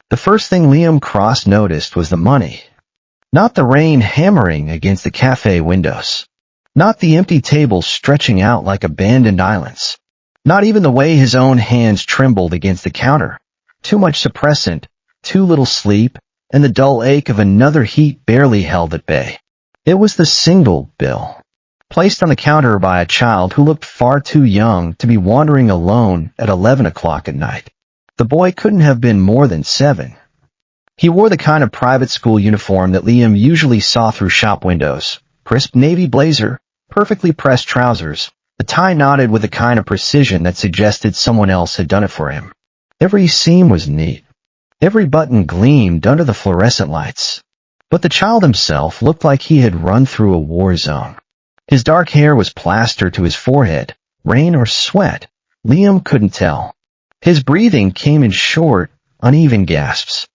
The first thing Liam Cross noticed was the money. Not the rain hammering against the cafe windows. Not the empty tables stretching out like abandoned islands. Not even the way his own hands trembled against the counter. Too much suppressant, too little sleep, and the dull ache of another heat barely held at bay. It was the single bill, placed on the counter by a child who looked far too young to be wandering alone at 11 o'clock at night. The boy couldn't have been more than 7. He wore the kind of private school uniform that Liam usually saw through shop windows. Crisp navy blazer, perfectly pressed trousers, the tie knotted with a kind of precision that suggested someone else had done it for him. Every seam was neat. Every button gleamed under the fluorescent lights. But the child himself looked like he had run through a war zone. His dark hair was plastered to his forehead. Rain or sweat? Liam couldn't tell. His breathing came in short, uneven gasps.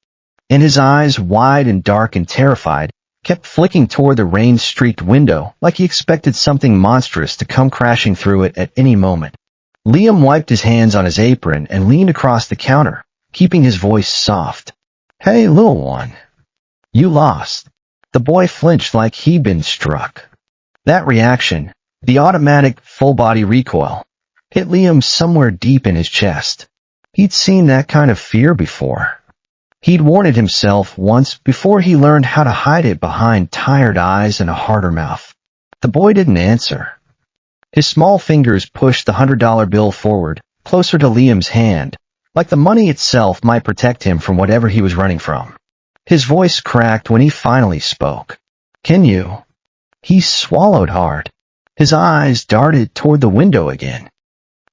And his eyes, wide and dark and terrified, kept flicking toward the rain-streaked window like he expected something monstrous to come crashing through it at any moment. Liam wiped his hands on his apron and leaned across the counter, keeping his voice soft. "Hey, little one. You lost." The boy flinched like he'd been struck. That reaction, the automatic, full-body recoil, hit Liam somewhere deep in his chest. He'd seen that kind of fear before. He'd worn it himself once before he learned how to hide it behind tired eyes and a harder mouth. The boy didn't answer. His small fingers pushed the $100 bill forward, closer to Liam's hand, like the money itself might protect him from whatever he was running from. His voice cracked when he finally spoke. "Can you?" He swallowed hard. His eyes darted toward the window again.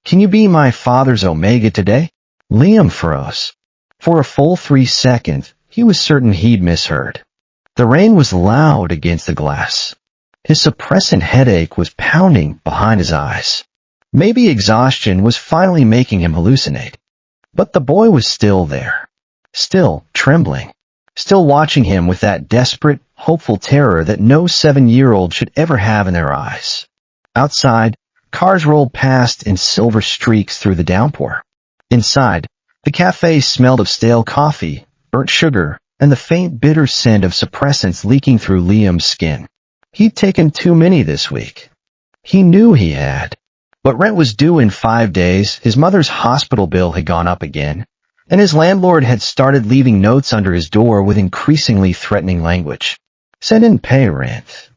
"Can you be my father's Omega today?" Liam froze. For a full 3 seconds, he was certain he'd misheard. The rain was loud against the glass. His suppressant headache was pounding behind his eyes. Maybe exhaustion was finally making him hallucinate. But the boy was still there. Still trembling. Still watching him with that desperate, hopeful terror that no 7-year-old should ever have in their eyes. Outside, cars rolled past in silver streaks through the downpour. Inside, the cafe smelled of stale coffee, burnt sugar, and the faint bitter scent of suppressants leaking through Liam's skin. He'd taken too many this week. He knew he had. But rent was due in 5 days, his mother's hospital bill had gone up again, and his landlord had started leaving notes under his door with increasingly threatening language. Said didn't pay rent.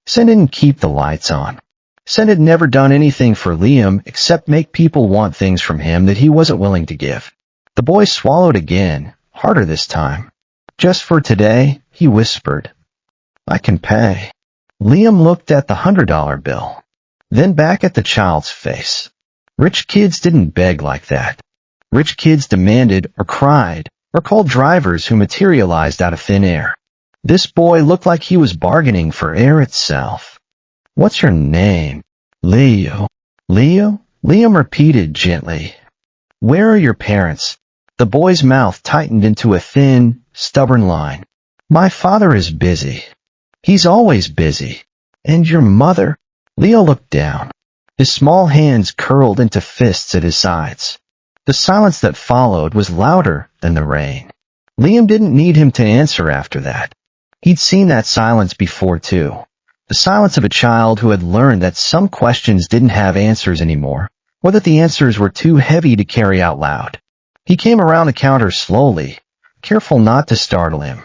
Said didn't keep the lights on. Said had never done anything for Liam except make people want things from him that he wasn't willing to give. The boy swallowed again, harder this time. "Just for today," he whispered. "I can pay." Liam looked at the $100 bill, then back at the child's face. Rich kids didn't beg like that. Rich kids demanded or cried or called drivers who materialized out of thin air. This boy looked like he was bargaining for air itself. "What's your name?" "Leo." "Leo?" Liam repeated gently. "Where are your parents?" The boy's mouth tightened into a thin, stubborn line. "My father is busy. He's always busy." "And your mother?" Leo looked down. His small hands curled into fists at his sides. The silence that followed was louder than the rain. Liam didn't need him to answer after that. He'd seen that silence before, too. The silence of a child who had learned that some questions didn't have answers anymore, or that the answers were too heavy to carry out loud. He came around the counter slowly, careful not to startle him.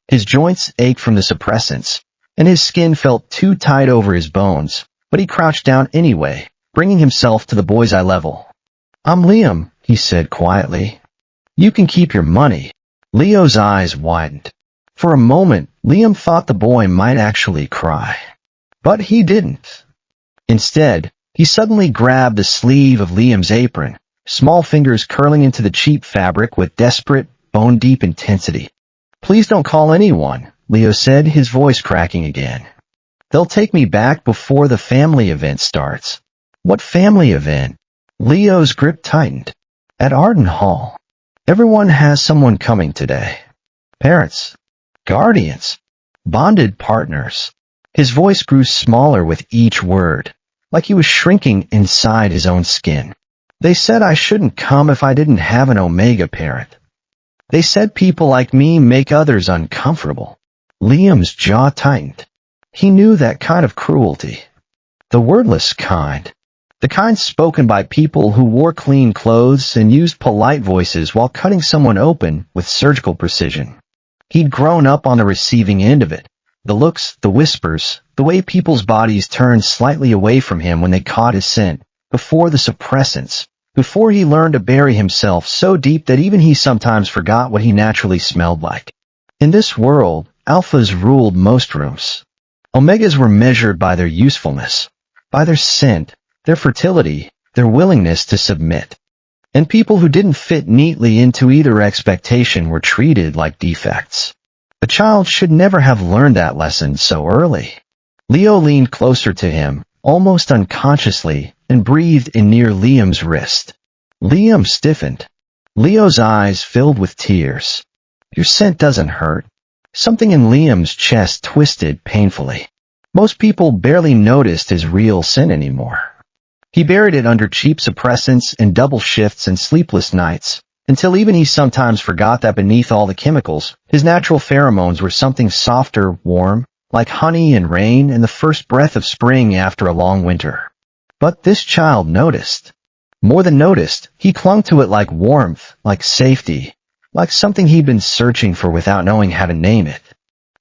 His joints ached from the suppressants, and his skin felt too tight over his bones, but he crouched down anyway, bringing himself to the boy's eye level. "I'm Liam," he said quietly. "You can keep your money." Leo's eyes widened. For a moment, Liam thought the boy might actually cry. But he didn't. Instead, he suddenly grabbed the sleeve of Liam's apron, small fingers curling into the cheap fabric with desperate, bone-deep intensity. "Please don't call anyone," Leo said, his voice cracking again. "They'll take me back before the family event starts." "What family event?" Leo's grip tightened. "At Arden Hall. Everyone has someone coming today. Parents. Guardians. Bonded partners." His voice grew smaller with each word, like he was shrinking inside his own skin. "They said I shouldn't come if I didn't have an Omega parent. They said people like me make others uncomfortable. Liam's jaw tightened. He knew that kind of cruelty. The wordless kind. The kind spoken by people who wore clean clothes and used polite voices while cutting someone open with surgical precision. He'd grown up on the receiving end of it. The looks, the whispers, the way people's bodies turned slightly away from him when they caught his scent, before the suppressants, before he learned to bury himself so deep that even he sometimes forgot what he naturally smelled like. In this world, alphas ruled most rooms. Omegas were measured by their usefulness, by their scent, their fertility, their willingness to submit. And people who didn't fit neatly into either expectation were treated like defects. A child should never have learned that lesson so early. Leo leaned closer to him, almost unconsciously, and breathed in near Liam's wrist. Liam stiffened. Leo's eyes filled with tears. Your scent doesn't hurt. Something in Liam's chest twisted painfully. Most people barely noticed his real scent anymore. He buried it under cheap suppressants and double shifts and sleepless nights, until even he sometimes forgot that beneath all the chemicals, his natural pheromones were something softer, warm, like honey and rain and the first breath of spring after a long winter. But this child noticed. More than noticed, he clung to it like warmth, like safety, like something he'd been searching for without knowing how to name it.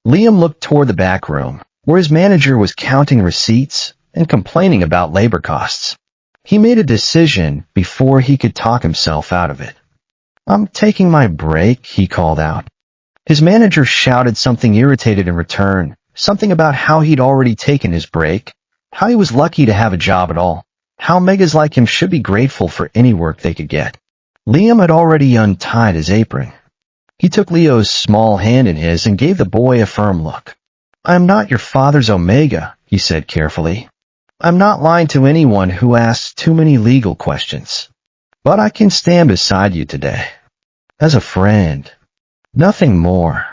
Liam looked toward the back room, where his manager was counting receipts and complaining about labor costs. He made a decision before he could talk himself out of it. I'm taking my break, he called out. His manager shouted something irritated in return, something about how he'd already taken his break, how he was lucky to have a job at all, how megas like him should be grateful for any work they could get. Liam had already untied his apron. He took Leo's small hand in his and gave the boy a firm look. I'm not your father's Omega, he said carefully. I'm not lying to anyone who asks too many legal questions. But I can stand beside you today. As a friend. Nothing more.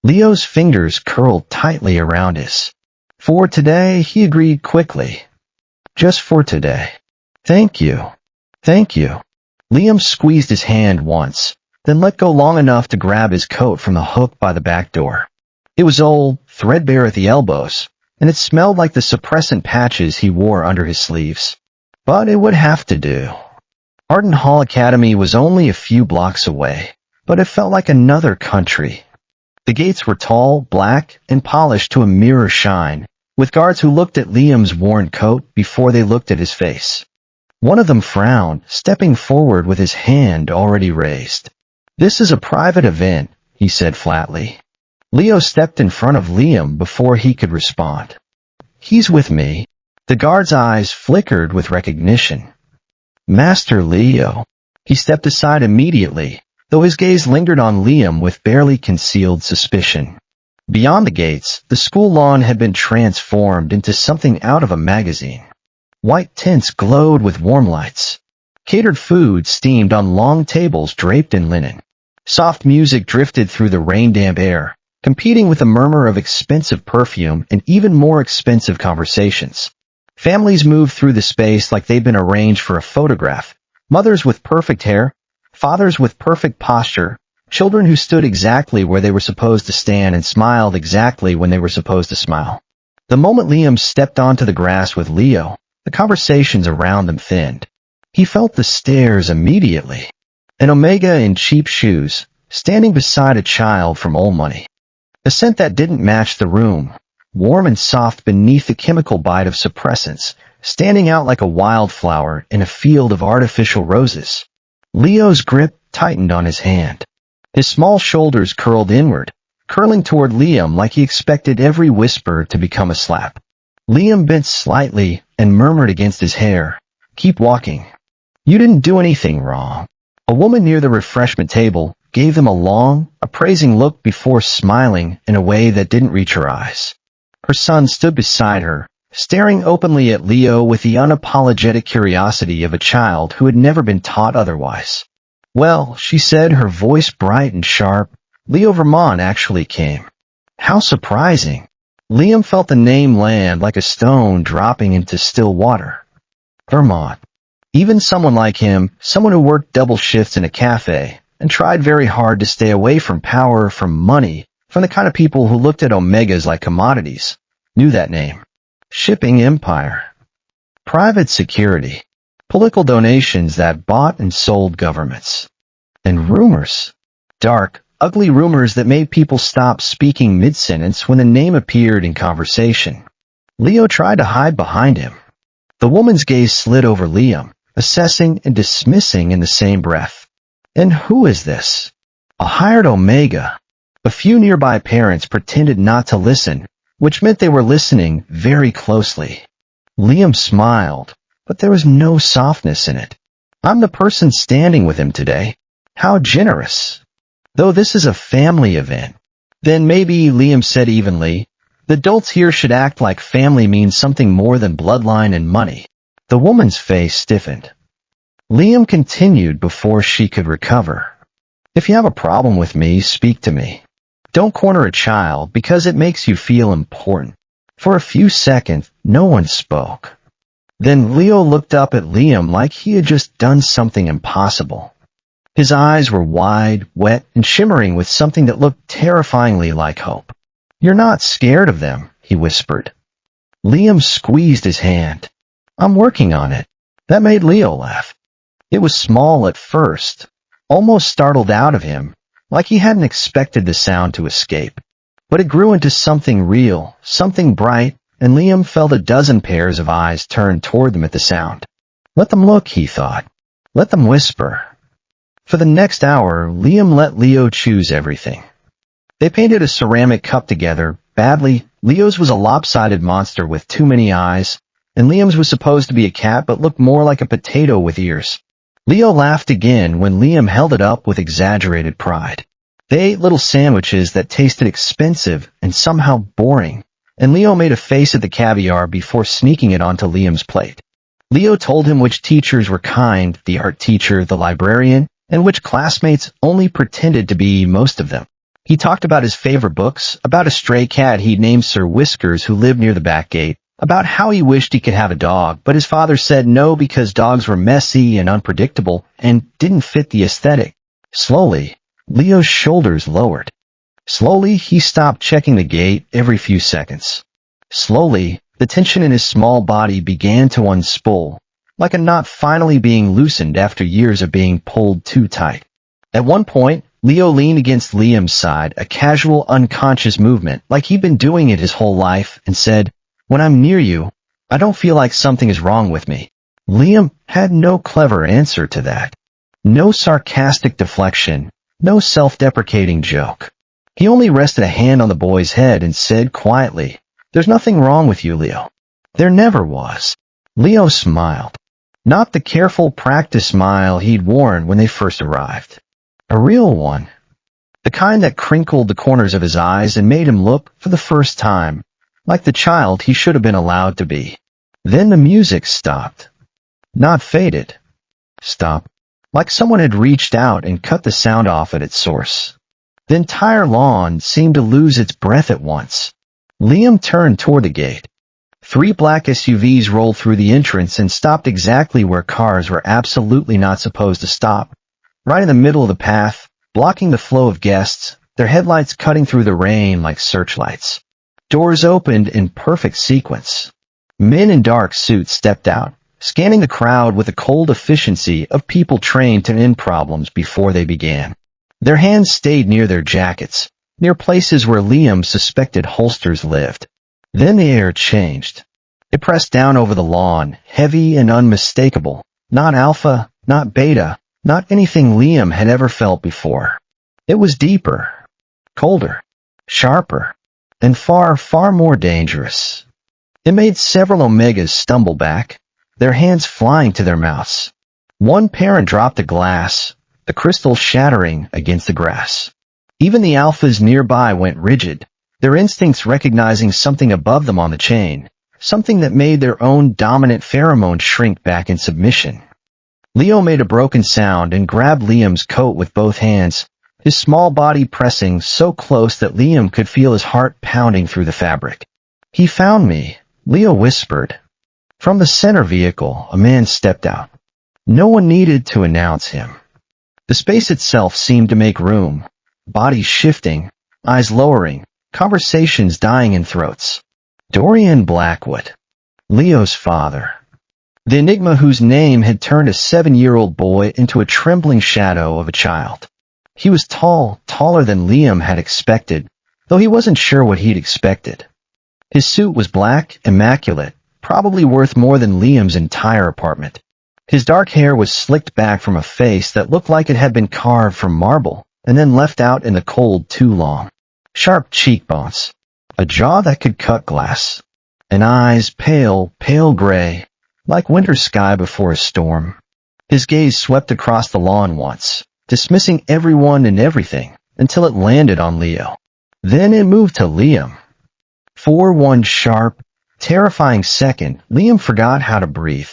Leo's fingers curled tightly around his. For today, he agreed quickly. Just for today. Thank you. Thank you. Liam squeezed his hand once, then let go long enough to grab his coat from the hook by the back door. It was old, threadbare at the elbows, and it smelled like the suppressant patches he wore under his sleeves. But it would have to do. Arden Hall Academy was only a few blocks away, but it felt like another country. The gates were tall, black, and polished to a mirror shine, with guards who looked at Liam's worn coat before they looked at his face. One of them frowned, stepping forward with his hand already raised. This is a private event, he said flatly. Leo stepped in front of Liam before he could respond. He's with me. The guard's eyes flickered with recognition. Master Leo. He stepped aside immediately, though his gaze lingered on Liam with barely concealed suspicion. Beyond the gates, the school lawn had been transformed into something out of a magazine. White tents glowed with warm lights. Catered food steamed on long tables draped in linen. Soft music drifted through the rain-damp air, competing with a murmur of expensive perfume and even more expensive conversations. Families moved through the space like they'd been arranged for a photograph. Mothers with perfect hair, fathers with perfect posture, children who stood exactly where they were supposed to stand and smiled exactly when they were supposed to smile. The moment Liam stepped onto the grass with Leo, the conversations around them thinned. He felt the stares immediately. An Omega in cheap shoes, standing beside a child from Old Money. A scent that didn't match the room, warm and soft beneath the chemical bite of suppressants, standing out like a wildflower in a field of artificial roses. Leo's grip tightened on his hand. His small shoulders curled inward, curling toward Liam like he expected every whisper to become a slap. Liam bent slightly and murmured against his hair, "Keep walking. You didn't do anything wrong." A woman near the refreshment table gave them a long, appraising look before smiling in a way that didn't reach her eyes. Her son stood beside her, staring openly at Leo with the unapologetic curiosity of a child who had never been taught otherwise. "Well," she said, her voice bright and sharp, "Leo Vermont actually came." How surprising. Liam felt the name land like a stone dropping into still water. Vermont. Even someone like him, someone who worked double shifts in a cafe, and tried very hard to stay away from power, from money, from the kind of people who looked at omegas like commodities. Knew that name. Shipping empire. Private security. Political donations that bought and sold governments. And rumors. Dark, ugly rumors that made people stop speaking mid-sentence when the name appeared in conversation. Leo tried to hide behind him. The woman's gaze slid over Liam, assessing and dismissing in the same breath. And who is this? A hired Omega. A few nearby parents pretended not to listen, which meant they were listening very closely. Liam smiled, but there was no softness in it. I'm the person standing with him today. How generous. Though this is a family event. Then maybe, Liam said evenly, the adults here should act like family means something more than bloodline and money. The woman's face stiffened. Liam continued before she could recover. If you have a problem with me, speak to me. Don't corner a child because it makes you feel important. For a few seconds, no one spoke. Then Leo looked up at Liam like he had just done something impossible. His eyes were wide, wet, and shimmering with something that looked terrifyingly like hope. You're not scared of them, he whispered. Liam squeezed his hand. I'm working on it. That made Leo laugh. It was small at first, almost startled out of him, like he hadn't expected the sound to escape. But it grew into something real, something bright, and Liam felt a dozen pairs of eyes turn toward them at the sound. Let them look, he thought. Let them whisper. For the next hour, Liam let Leo choose everything. They painted a ceramic cup together, badly. Leo's was a lopsided monster with too many eyes, and Liam's was supposed to be a cat but looked more like a potato with ears. Leo laughed again when Liam held it up with exaggerated pride. They ate little sandwiches that tasted expensive and somehow boring, and Leo made a face at the caviar before sneaking it onto Liam's plate. Leo told him which teachers were kind, the art teacher, the librarian, and which classmates only pretended to be most of them. He talked about his favorite books, about a stray cat he'd named Sir Whiskers who lived near the back gate, about how he wished he could have a dog, but his father said no because dogs were messy and unpredictable and didn't fit the aesthetic. Slowly, Leo's shoulders lowered. Slowly, he stopped checking the gate every few seconds. Slowly, the tension in his small body began to unspool, like a knot finally being loosened after years of being pulled too tight. At one point, Leo leaned against Liam's side, a casual, unconscious movement, like he'd been doing it his whole life, and said, when I'm near you, I don't feel like something is wrong with me. Liam had no clever answer to that. No sarcastic deflection, no self-deprecating joke. He only rested a hand on the boy's head and said quietly, there's nothing wrong with you, Leo. There never was. Leo smiled. Not the careful practice smile he'd worn when they first arrived. A real one. The kind that crinkled the corners of his eyes and made him look, for the first time, like the child he should have been allowed to be. Then the music stopped. Not faded. Stopped. Like someone had reached out and cut the sound off at its source. The entire lawn seemed to lose its breath at once. Liam turned toward the gate. 3 black SUVs rolled through the entrance and stopped exactly where cars were absolutely not supposed to stop. Right in the middle of the path, blocking the flow of guests, their headlights cutting through the rain like searchlights. Doors opened in perfect sequence. Men in dark suits stepped out, scanning the crowd with the cold efficiency of people trained to end problems before they began. Their hands stayed near their jackets, near places where Liam suspected holsters lived. Then the air changed. It pressed down over the lawn, heavy and unmistakable. Not alpha, not beta, not anything Liam had ever felt before. It was deeper, colder, sharper, and far, far more dangerous. It made several Omegas stumble back, their hands flying to their mouths. One parent dropped a glass, the crystal shattering against the grass. Even the alphas nearby went rigid, their instincts recognizing something above them on the chain, something that made their own dominant pheromone shrink back in submission. Leo made a broken sound and grabbed Liam's coat with both hands, his small body pressing so close that Liam could feel his heart pounding through the fabric. He found me, Leo whispered. From the center vehicle, a man stepped out. No one needed to announce him. The space itself seemed to make room, bodies shifting, eyes lowering, conversations dying in throats. Dorian Blackwood, Leo's father. The enigma whose name had turned a 7-year-old boy into a trembling shadow of a child. He was tall, taller than Liam had expected, though he wasn't sure what he'd expected. His suit was black, immaculate, probably worth more than Liam's entire apartment. His dark hair was slicked back from a face that looked like it had been carved from marble and then left out in the cold too long. Sharp cheekbones, a jaw that could cut glass, and eyes pale, pale gray, like winter sky before a storm. His gaze swept across the lawn once, dismissing everyone and everything until it landed on Leo. Then it moved to Liam. For one sharp, terrifying second, Liam forgot how to breathe.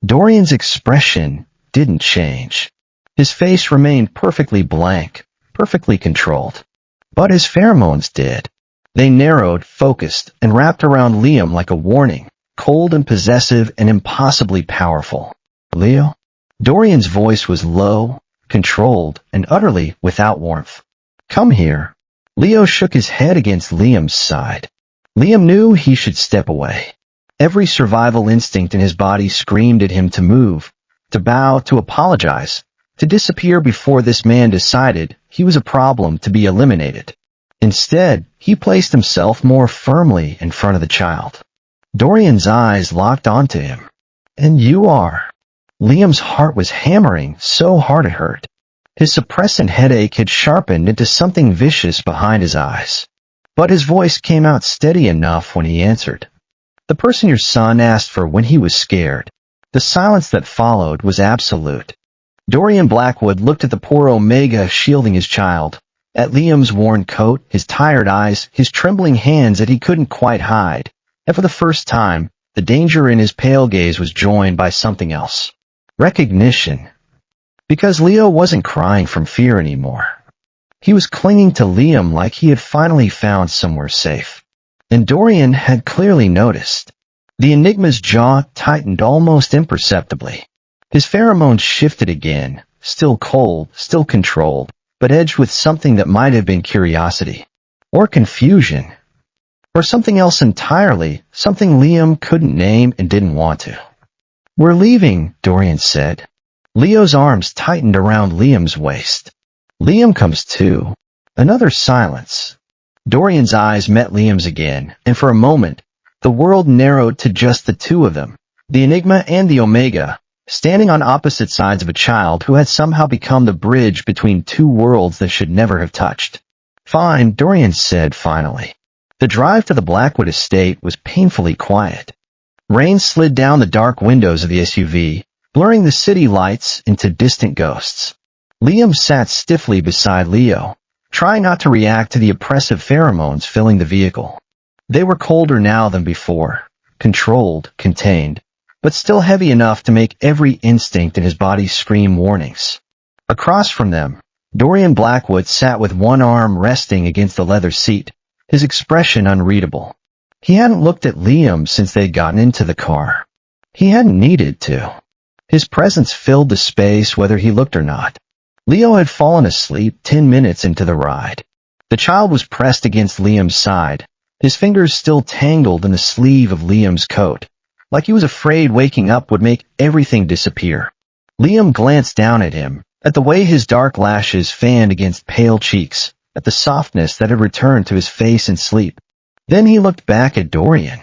Dorian's expression didn't change. His face remained perfectly blank, perfectly controlled. But his pheromones did. They narrowed, focused, and wrapped around Liam like a warning, cold and possessive and impossibly powerful. Leo? Dorian's voice was low, controlled, and utterly without warmth. Come here. Leo shook his head against Liam's side. Liam knew he should step away. Every survival instinct in his body screamed at him to move, to bow, to apologize, to disappear before this man decided he was a problem to be eliminated. Instead, he placed himself more firmly in front of the child. Dorian's eyes locked onto him. And you are. Liam's heart was hammering so hard it hurt. His suppressant headache had sharpened into something vicious behind his eyes. But his voice came out steady enough when he answered. The person your son asked for when he was scared. The silence that followed was absolute. Dorian Blackwood looked at the poor Omega shielding his child, at Liam's worn coat, his tired eyes, his trembling hands that he couldn't quite hide, and for the first time, the danger in his pale gaze was joined by something else. Recognition. Because Leo wasn't crying from fear anymore. He was clinging to Liam like he had finally found somewhere safe. And Dorian had clearly noticed. The enigma's jaw tightened almost imperceptibly. His pheromones shifted again, still cold, still controlled, but edged with something that might have been curiosity. Or confusion. Or something else entirely, something Liam couldn't name and didn't want to. We're leaving, Dorian said. Leo's arms tightened around Liam's waist. Liam comes too. Another silence. Dorian's eyes met Liam's again, and for a moment, the world narrowed to just the two of them, the Enigma and the Omega, standing on opposite sides of a child who had somehow become the bridge between two worlds that should never have touched. Fine, Dorian said finally. The drive to the Blackwood estate was painfully quiet. Rain slid down the dark windows of the SUV, blurring the city lights into distant ghosts. Liam sat stiffly beside Leo, trying not to react to the oppressive pheromones filling the vehicle. They were colder now than before, controlled, contained, but still heavy enough to make every instinct in his body scream warnings. Across from them, Dorian Blackwood sat with one arm resting against the leather seat, his expression unreadable. He hadn't looked at Liam since they'd gotten into the car. He hadn't needed to. His presence filled the space whether he looked or not. Leo had fallen asleep 10 minutes into the ride. The child was pressed against Liam's side, his fingers still tangled in the sleeve of Liam's coat, like he was afraid waking up would make everything disappear. Liam glanced down at him, at the way his dark lashes fanned against pale cheeks, at the softness that had returned to his face in sleep. Then he looked back at Dorian.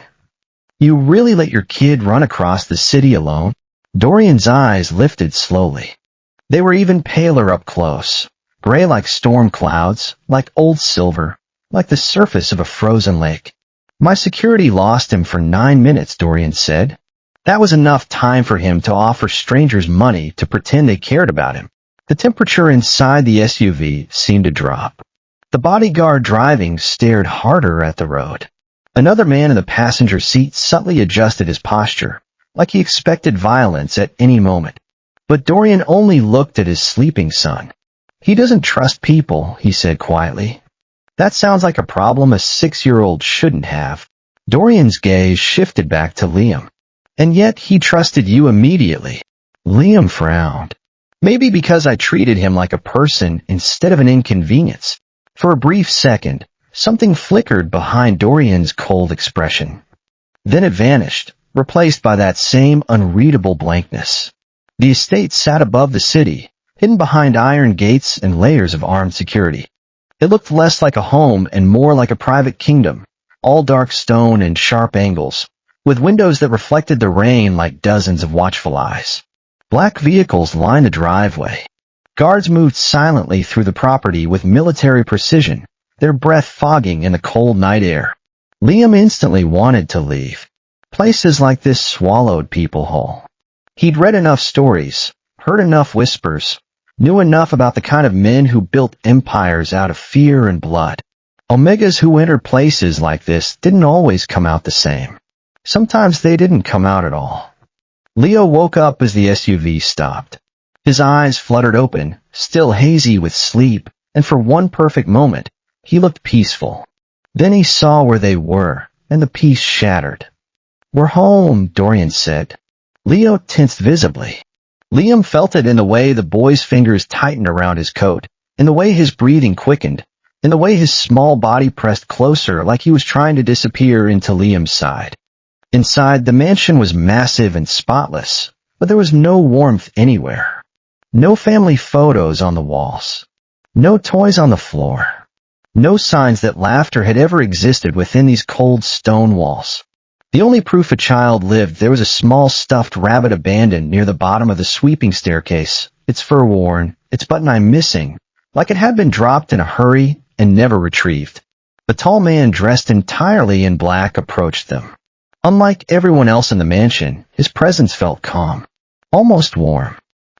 You really let your kid run across the city alone? Dorian's eyes lifted slowly. They were even paler up close, gray like storm clouds, like old silver, like the surface of a frozen lake. My security lost him for 9 minutes, Dorian said. That was enough time for him to offer strangers money to pretend they cared about him. The temperature inside the SUV seemed to drop. The bodyguard driving stared harder at the road. Another man in the passenger seat subtly adjusted his posture, like he expected violence at any moment. But Dorian only looked at his sleeping son. He doesn't trust people, he said quietly. That sounds like a problem a 6-year-old shouldn't have. Dorian's gaze shifted back to Liam. And yet he trusted you immediately. Liam frowned. Maybe because I treated him like a person instead of an inconvenience. For a brief second, something flickered behind Dorian's cold expression. Then it vanished, replaced by that same unreadable blankness. The estate sat above the city, hidden behind iron gates and layers of armed security. It looked less like a home and more like a private kingdom, all dark stone and sharp angles, with windows that reflected the rain like dozens of watchful eyes. Black vehicles lined the driveway. Guards moved silently through the property with military precision, their breath fogging in the cold night air. Liam instantly wanted to leave. Places like this swallowed people whole. He'd read enough stories, heard enough whispers, knew enough about the kind of men who built empires out of fear and blood. Omegas who entered places like this didn't always come out the same. Sometimes they didn't come out at all. Leo woke up as the SUV stopped. His eyes fluttered open, still hazy with sleep, and for one perfect moment, he looked peaceful. Then he saw where they were, and the peace shattered. "We're home," Dorian said. Leo tensed visibly. Liam felt it in the way the boy's fingers tightened around his coat, in the way his breathing quickened, in the way his small body pressed closer like he was trying to disappear into Liam's side. Inside, the mansion was massive and spotless, but there was no warmth anywhere. No family photos on the walls. No toys on the floor. No signs that laughter had ever existed within these cold stone walls. The only proof a child lived, there was a small stuffed rabbit abandoned near the bottom of the sweeping staircase, its fur worn, its button eye missing, like it had been dropped in a hurry and never retrieved. The tall man dressed entirely in black approached them. Unlike everyone else in the mansion, his presence felt calm, almost warm.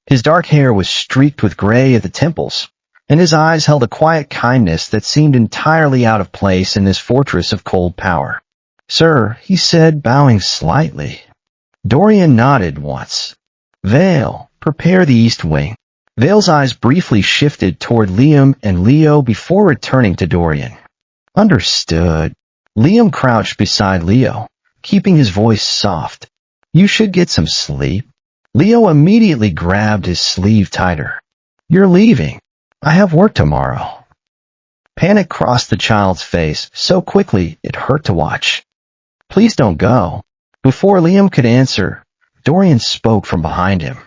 His dark hair was streaked with gray at the temples, and his eyes held a quiet kindness that seemed entirely out of place in this fortress of cold power. "Sir," he said, bowing slightly. Dorian nodded once. "Vale, prepare the east wing." Vale's eyes briefly shifted toward Liam and Leo before returning to Dorian. "Understood." Liam crouched beside Leo, keeping his voice soft. "You should get some sleep." Leo immediately grabbed his sleeve tighter. "You're leaving. I have work tomorrow." Panic crossed the child's face so quickly it hurt to watch. "Please don't go." Before Liam could answer, Dorian spoke from behind him.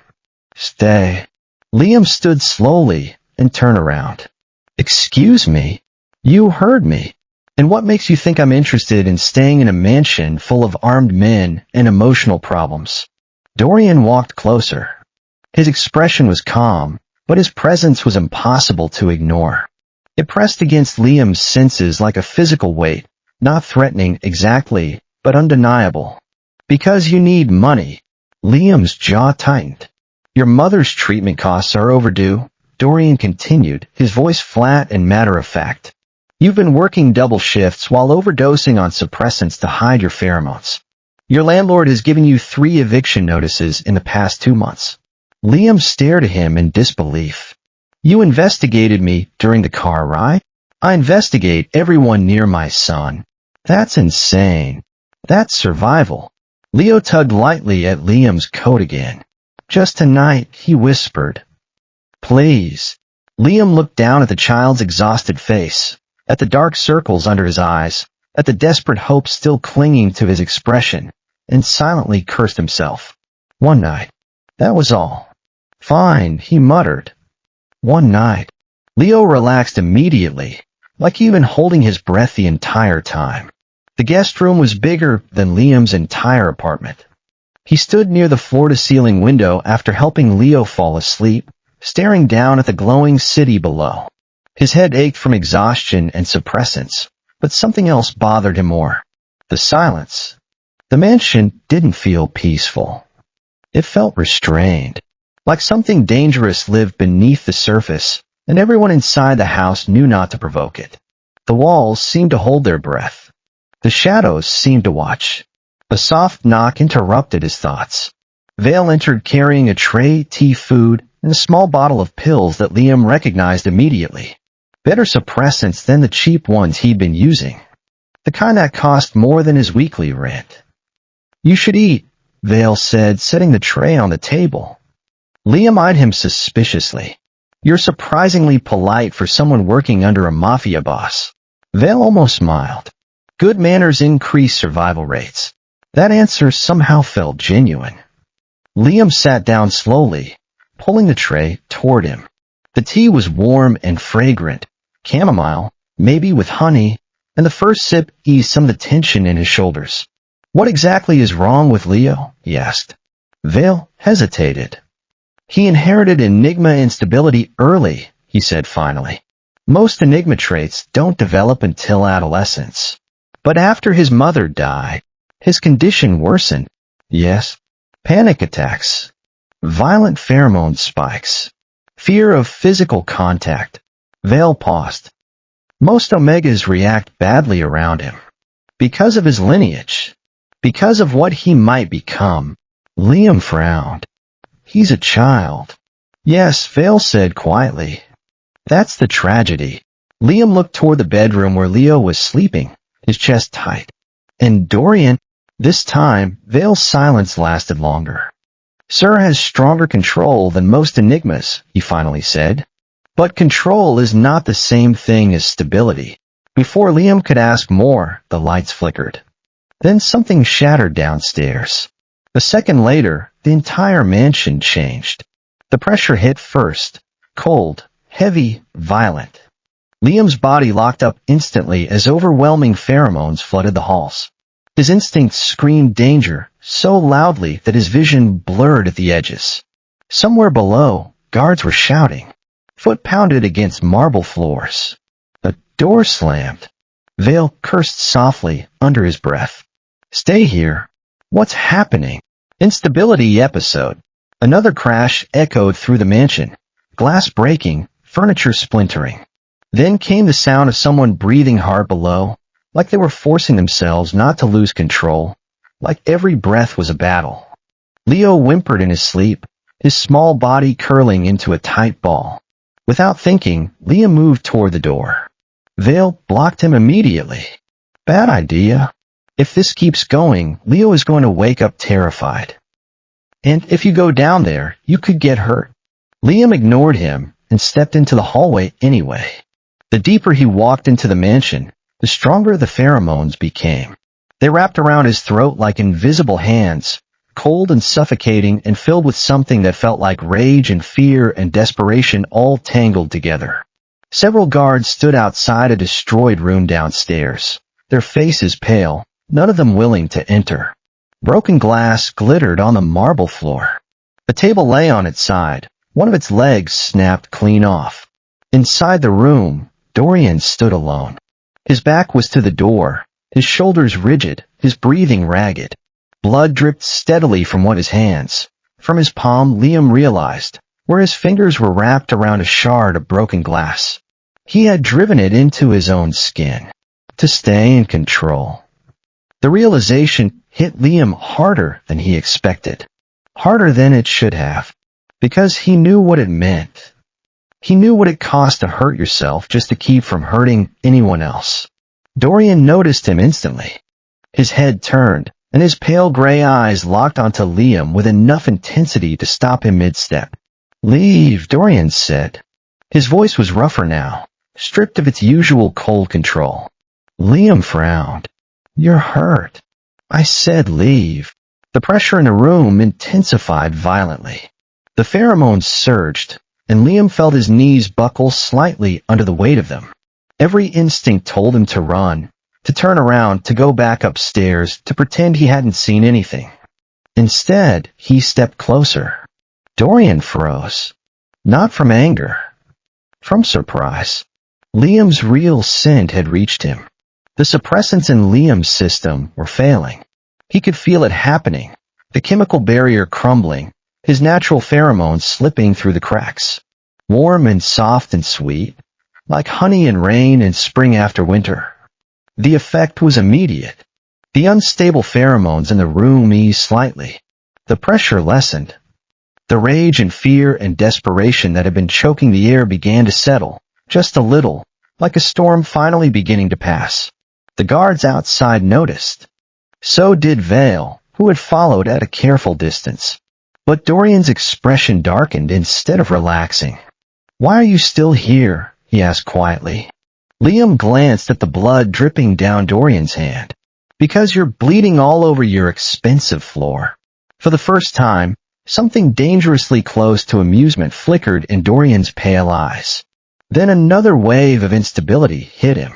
"Stay." Liam stood slowly and turned around. "Excuse me? You heard me. And what makes you think I'm interested in staying in a mansion full of armed men and emotional problems?" Dorian walked closer. His expression was calm, but his presence was impossible to ignore. It pressed against Liam's senses like a physical weight, not threatening exactly, but undeniable. "Because you need money." Liam's jaw tightened. "Your mother's treatment costs are overdue," Dorian continued, his voice flat and matter-of-fact. "You've been working double shifts while overdosing on suppressants to hide your pheromones. Your landlord has given you 3 eviction notices in the past 2 months. Liam stared at him in disbelief. "You investigated me during the car ride? I investigate everyone near my son. That's insane. That's survival." Leo tugged lightly at Liam's coat again. "Just tonight," he whispered. "Please." Liam looked down at the child's exhausted face, at the dark circles under his eyes, at the desperate hope still clinging to his expression, and silently cursed himself. "One night. That was all." "Fine," he muttered. "One night." Leo relaxed immediately, like he'd been holding his breath the entire time. The guest room was bigger than Liam's entire apartment. He stood near the floor-to-ceiling window after helping Leo fall asleep, staring down at the glowing city below. His head ached from exhaustion and suppressants, but something else bothered him more. The silence. The mansion didn't feel peaceful. It felt restrained, like something dangerous lived beneath the surface, and everyone inside the house knew not to provoke it. The walls seemed to hold their breath. The shadows seemed to watch. A soft knock interrupted his thoughts. Vale entered carrying a tray, tea, food, and a small bottle of pills that Liam recognized immediately. Better suppressants than the cheap ones he'd been using. The kind that cost more than his weekly rent. "You should eat," Vale said, setting the tray on the table. Liam eyed him suspiciously. You're surprisingly polite for someone working under a mafia boss. Vale almost smiled. Good manners increase survival rates. That answer somehow felt genuine. Liam sat down slowly, pulling the tray toward him. The tea was warm and fragrant, chamomile, maybe with honey, and the first sip eased some of the tension in his shoulders. What exactly is wrong with Leo? He asked. Vale hesitated. He inherited Enigma instability early, he said finally. Most Enigma traits don't develop until adolescence. But after his mother died, his condition worsened. Yes, panic attacks, violent pheromone spikes, fear of physical contact. Vale paused. Most Omegas react badly around him. Because of his lineage. Because of what he might become. Liam frowned. He's a child. Yes, Vale said quietly. That's the tragedy. Liam looked toward the bedroom where Leo was sleeping, his chest tight. And Dorian, this time, Vale's silence lasted longer. Sir has stronger control than most Enigmas, he finally said. But control is not the same thing as stability. Before Liam could ask more, the lights flickered. Then something shattered downstairs. A second later, the entire mansion changed. The pressure hit first. Cold, heavy, violent. Liam's body locked up instantly as overwhelming pheromones flooded the halls. His instincts screamed danger so loudly that his vision blurred at the edges. Somewhere below, guards were shouting. Foot pounded against marble floors. A door slammed. Vale cursed softly under his breath. Stay here. What's happening? Instability episode. Another crash echoed through the mansion. Glass breaking, furniture splintering. Then came the sound of someone breathing hard below, like they were forcing themselves not to lose control, like every breath was a battle. Leo whimpered in his sleep, his small body curling into a tight ball. Without thinking, Liam moved toward the door. Vale blocked him immediately. Bad idea. If this keeps going, Leo is going to wake up terrified. And if you go down there, you could get hurt. Liam ignored him and stepped into the hallway anyway. The deeper he walked into the mansion, the stronger the pheromones became. They wrapped around his throat like invisible hands, cold and suffocating and filled with something that felt like rage and fear and desperation all tangled together. Several guards stood outside a destroyed room downstairs, their faces pale, none of them willing to enter. Broken glass glittered on the marble floor. The table lay on its side, one of its legs snapped clean off. Inside the room, Dorian stood alone. His back was to the door, his shoulders rigid, his breathing ragged. Blood dripped steadily from his hands. From his palm, Liam realized, where his fingers were wrapped around a shard of broken glass. He had driven it into his own skin. To stay in control. The realization hit Liam harder than he expected. Harder than it should have. Because he knew what it meant. He knew what it cost to hurt yourself just to keep from hurting anyone else. Dorian noticed him instantly. His head turned, and his pale gray eyes locked onto Liam with enough intensity to stop him mid-step. Leave, Dorian said. His voice was rougher now, stripped of its usual cold control. Liam frowned. You're hurt. I said leave. The pressure in the room intensified violently. The pheromones surged, and Liam felt his knees buckle slightly under the weight of them. Every instinct told him to run, to turn around, to go back upstairs, to pretend he hadn't seen anything. Instead, he stepped closer. Dorian froze. Not from anger. From surprise. Liam's real scent had reached him. The suppressants in Liam's system were failing. He could feel it happening, the chemical barrier crumbling, his natural pheromones slipping through the cracks. Warm and soft and sweet, like honey and rain in spring after winter. The effect was immediate. The unstable pheromones in the room eased slightly. The pressure lessened. The rage and fear and desperation that had been choking the air began to settle, just a little, like a storm finally beginning to pass. The guards outside noticed. So did Vale, who had followed at a careful distance. But Dorian's expression darkened instead of relaxing. "Why are you still here?" he asked quietly. Liam glanced at the blood dripping down Dorian's hand. "Because you're bleeding all over your expensive floor." For the first time, something dangerously close to amusement flickered in Dorian's pale eyes. Then another wave of instability hit him.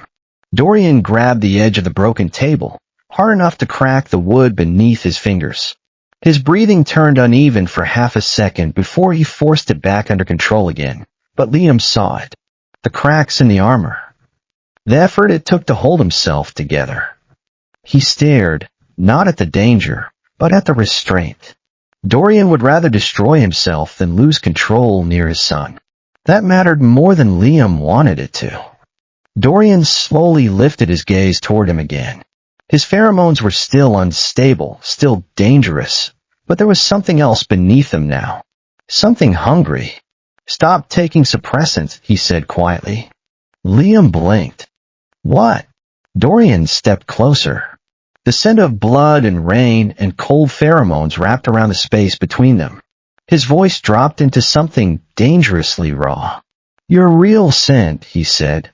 Dorian grabbed the edge of the broken table, hard enough to crack the wood beneath his fingers. His breathing turned uneven for half a second before he forced it back under control again, but Liam saw it. The cracks in the armor. The effort it took to hold himself together. He stared, not at the danger, but at the restraint. Dorian would rather destroy himself than lose control near his son. That mattered more than Liam wanted it to. Dorian slowly lifted his gaze toward him again. His pheromones were still unstable, still dangerous, but there was something else beneath them now. Something hungry. "Stop taking suppressants," he said quietly. Liam blinked. "What?" Dorian stepped closer. The scent of blood and rain and cold pheromones wrapped around the space between them. His voice dropped into something dangerously raw. "Your real scent," he said.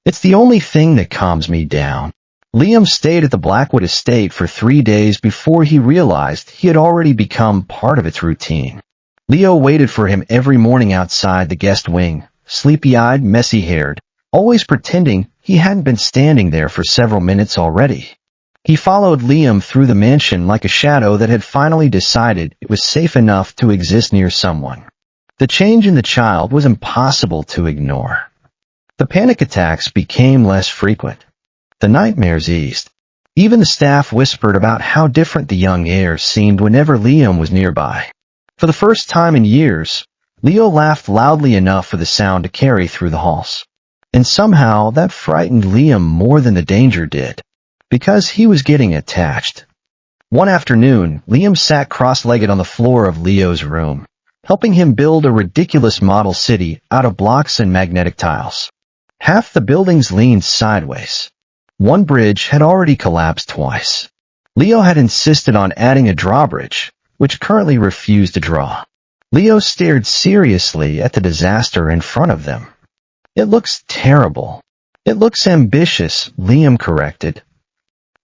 "It's the only thing that calms me down." Liam stayed at the Blackwood estate for 3 days before he realized he had already become part of its routine. Leo waited for him every morning outside the guest wing, sleepy-eyed, messy-haired, always pretending he hadn't been standing there for several minutes already. He followed Liam through the mansion like a shadow that had finally decided it was safe enough to exist near someone. The change in the child was impossible to ignore. The panic attacks became less frequent. The nightmares eased. Even the staff whispered about how different the young heir seemed whenever Liam was nearby. For the first time in years, Leo laughed loudly enough for the sound to carry through the halls. And somehow that frightened Liam more than the danger did, because he was getting attached. One afternoon, Liam sat cross-legged on the floor of Leo's room, helping him build a ridiculous model city out of blocks and magnetic tiles. Half the buildings leaned sideways. One bridge had already collapsed twice. Leo had insisted on adding a drawbridge, which currently refused to draw. Leo stared seriously at the disaster in front of them. "It looks terrible." "It looks ambitious," Liam corrected.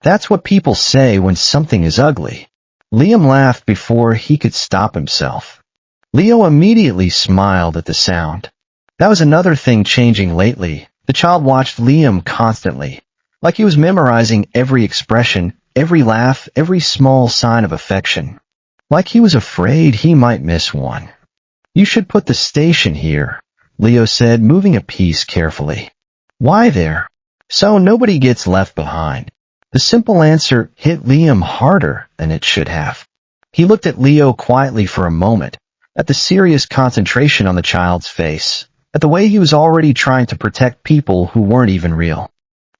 "That's what people say when something is ugly." Liam laughed before he could stop himself. Leo immediately smiled at the sound. That was another thing changing lately. The child watched Liam constantly, like he was memorizing every expression, every laugh, every small sign of affection. Like he was afraid he might miss one. "You should put the station here," Leo said, moving a piece carefully. "Why there?" "So nobody gets left behind." The simple answer hit Liam harder than it should have. He looked at Leo quietly for a moment, at the serious concentration on the child's face, at the way he was already trying to protect people who weren't even real.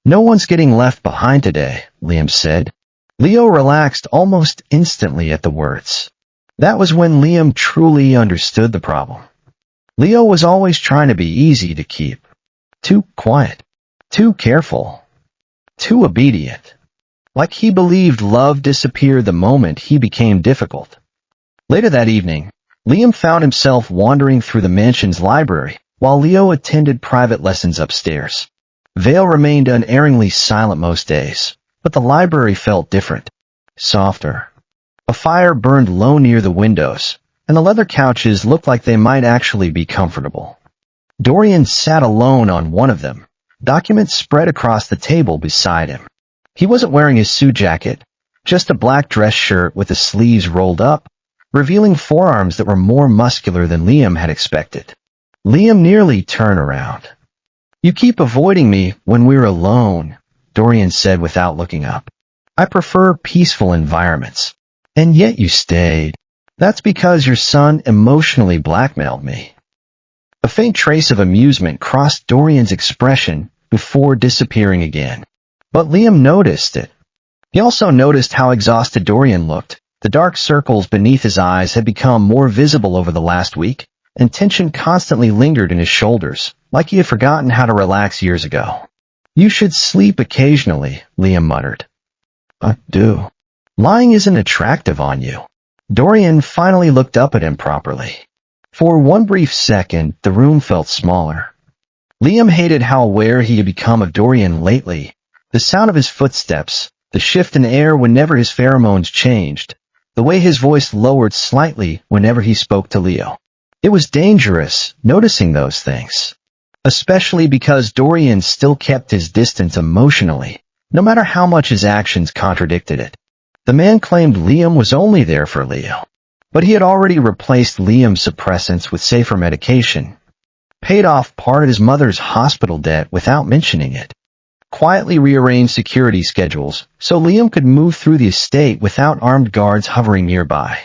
"No one's getting left behind today," Liam said. Leo relaxed almost instantly at the words. That was when Liam truly understood the problem. Leo was always trying to be easy to keep. Too quiet. Too careful. Too obedient. Like he believed love disappeared the moment he became difficult. Later that evening, Liam found himself wandering through the mansion's library while Leo attended private lessons upstairs. Vale remained unerringly silent most days, but the library felt different, softer. A fire burned low near the windows, and the leather couches looked like they might actually be comfortable. Dorian sat alone on one of them, documents spread across the table beside him. He wasn't wearing his suit jacket, just a black dress shirt with the sleeves rolled up, revealing forearms that were more muscular than Liam had expected. Liam nearly turned around. "You keep avoiding me when we're alone," Dorian said without looking up. "I prefer peaceful environments. And yet you stayed. That's because your son emotionally blackmailed me." A faint trace of amusement crossed Dorian's expression before disappearing again. But Liam noticed it. He also noticed how exhausted Dorian looked. The dark circles beneath his eyes had become more visible over the last week, and tension constantly lingered in his shoulders, like he had forgotten how to relax years ago. "You should sleep occasionally," Liam muttered. "I do." "Lying isn't attractive on you." Dorian finally looked up at him properly. For one brief second, the room felt smaller. Liam hated how aware he had become of Dorian lately. The sound of his footsteps, the shift in air whenever his pheromones changed, the way his voice lowered slightly whenever he spoke to Leo. It was dangerous, noticing those things. Especially because Dorian still kept his distance emotionally, no matter how much his actions contradicted it. The man claimed Liam was only there for Leo, but he had already replaced Liam's suppressants with safer medication, paid off part of his mother's hospital debt without mentioning it, quietly rearranged security schedules so Liam could move through the estate without armed guards hovering nearby.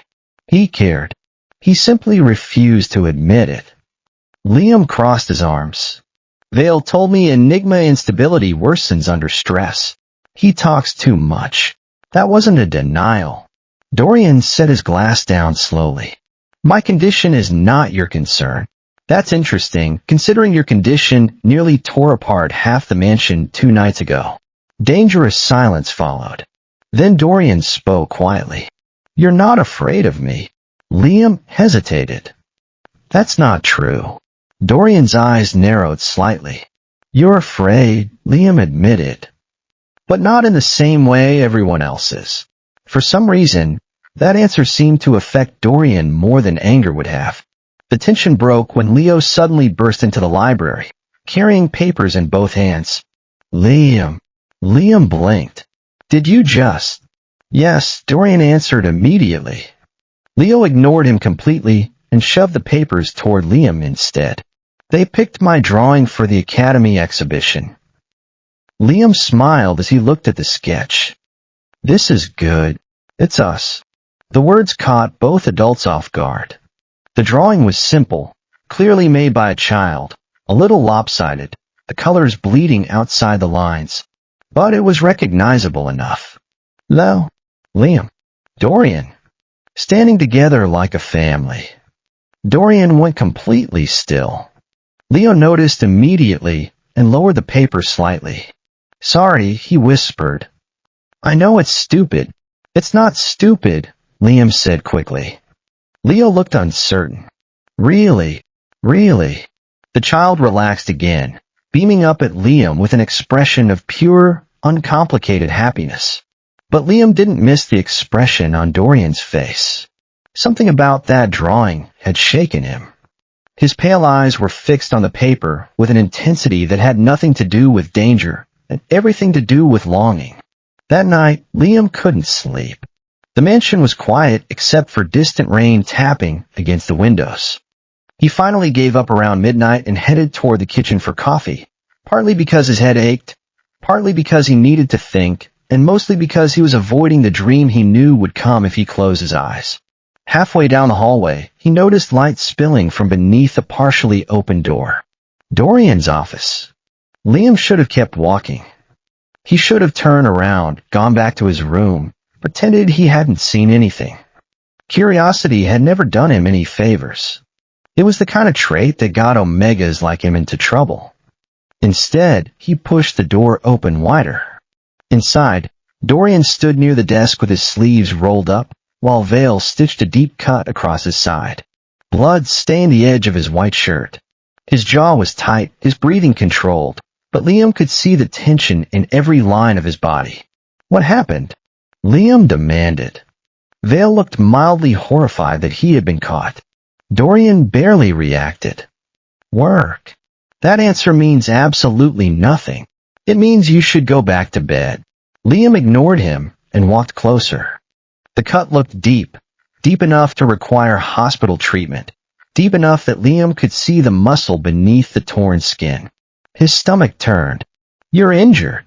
He cared. He simply refused to admit it. Liam crossed his arms. Vale told me Enigma instability worsens under stress. He talks too much. That wasn't a denial. Dorian set his glass down slowly. My condition is not your concern. That's interesting, considering your condition nearly tore apart half the mansion 2 nights ago. Dangerous silence followed. Then Dorian spoke quietly. You're not afraid of me. Liam hesitated. That's not true. Dorian's eyes narrowed slightly. You're afraid, Liam admitted. But not in the same way everyone else is. For some reason, that answer seemed to affect Dorian more than anger would have. The tension broke when Leo suddenly burst into the library, carrying papers in both hands. Liam. Liam blinked. Did you just? Yes, Dorian answered immediately. Leo ignored him completely and shoved the papers toward Liam instead. They picked my drawing for the Academy exhibition. Liam smiled as he looked at the sketch. This is good. It's us. The words caught both adults off guard. The drawing was simple, clearly made by a child, a little lopsided, the colors bleeding outside the lines. But it was recognizable enough. Lo, Liam, Dorian, standing together like a family. Dorian went completely still. Leo noticed immediately and lowered the paper slightly. Sorry, he whispered. I know it's stupid. It's not stupid, Liam said quickly. Leo looked uncertain. Really? Really? The child relaxed again, beaming up at Liam with an expression of pure, uncomplicated happiness. But Liam didn't miss the expression on Dorian's face. Something about that drawing had shaken him. His pale eyes were fixed on the paper with an intensity that had nothing to do with danger and everything to do with longing. That night, Liam couldn't sleep. The mansion was quiet except for distant rain tapping against the windows. He finally gave up around midnight and headed toward the kitchen for coffee, partly because his head ached, partly because he needed to think, and mostly because he was avoiding the dream he knew would come if he closed his eyes. Halfway down the hallway, he noticed light spilling from beneath a partially open door. Dorian's office. Liam should have kept walking. He should have turned around, gone back to his room, pretended he hadn't seen anything. Curiosity had never done him any favors. It was the kind of trait that got omegas like him into trouble. Instead, he pushed the door open wider. Inside, Dorian stood near the desk with his sleeves rolled up, while Vale stitched a deep cut across his side. Blood stained the edge of his white shirt. His jaw was tight, his breathing controlled, but Liam could see the tension in every line of his body. What happened? Liam demanded. Vale looked mildly horrified that he had been caught. Dorian barely reacted. Work. That answer means absolutely nothing. It means you should go back to bed. Liam ignored him and walked closer. The cut looked deep, deep enough to require hospital treatment, deep enough that Liam could see the muscle beneath the torn skin. His stomach turned. You're injured.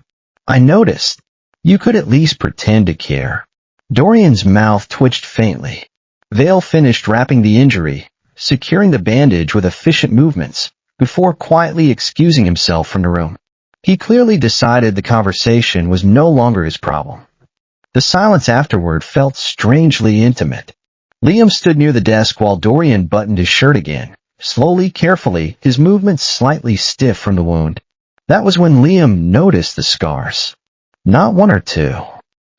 I noticed. You could at least pretend to care. Dorian's mouth twitched faintly. Vale finished wrapping the injury, securing the bandage with efficient movements, before quietly excusing himself from the room. He clearly decided the conversation was no longer his problem. The silence afterward felt strangely intimate. Liam stood near the desk while Dorian buttoned his shirt again, slowly, carefully, his movements slightly stiff from the wound. That was when Liam noticed the scars. Not one or two.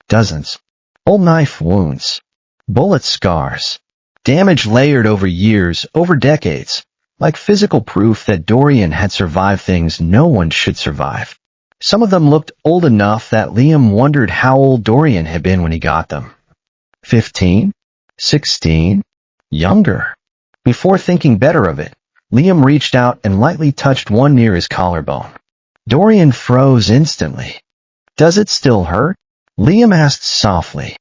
Dozens. Old knife wounds. Bullet scars. Damage layered over years, over decades, like physical proof that Dorian had survived things no one should survive. Some of them looked old enough that Liam wondered how old Dorian had been when he got them. 15? 16? Younger? Before thinking better of it, Liam reached out and lightly touched one near his collarbone. Dorian froze instantly. "Does it still hurt?" Liam asked softly.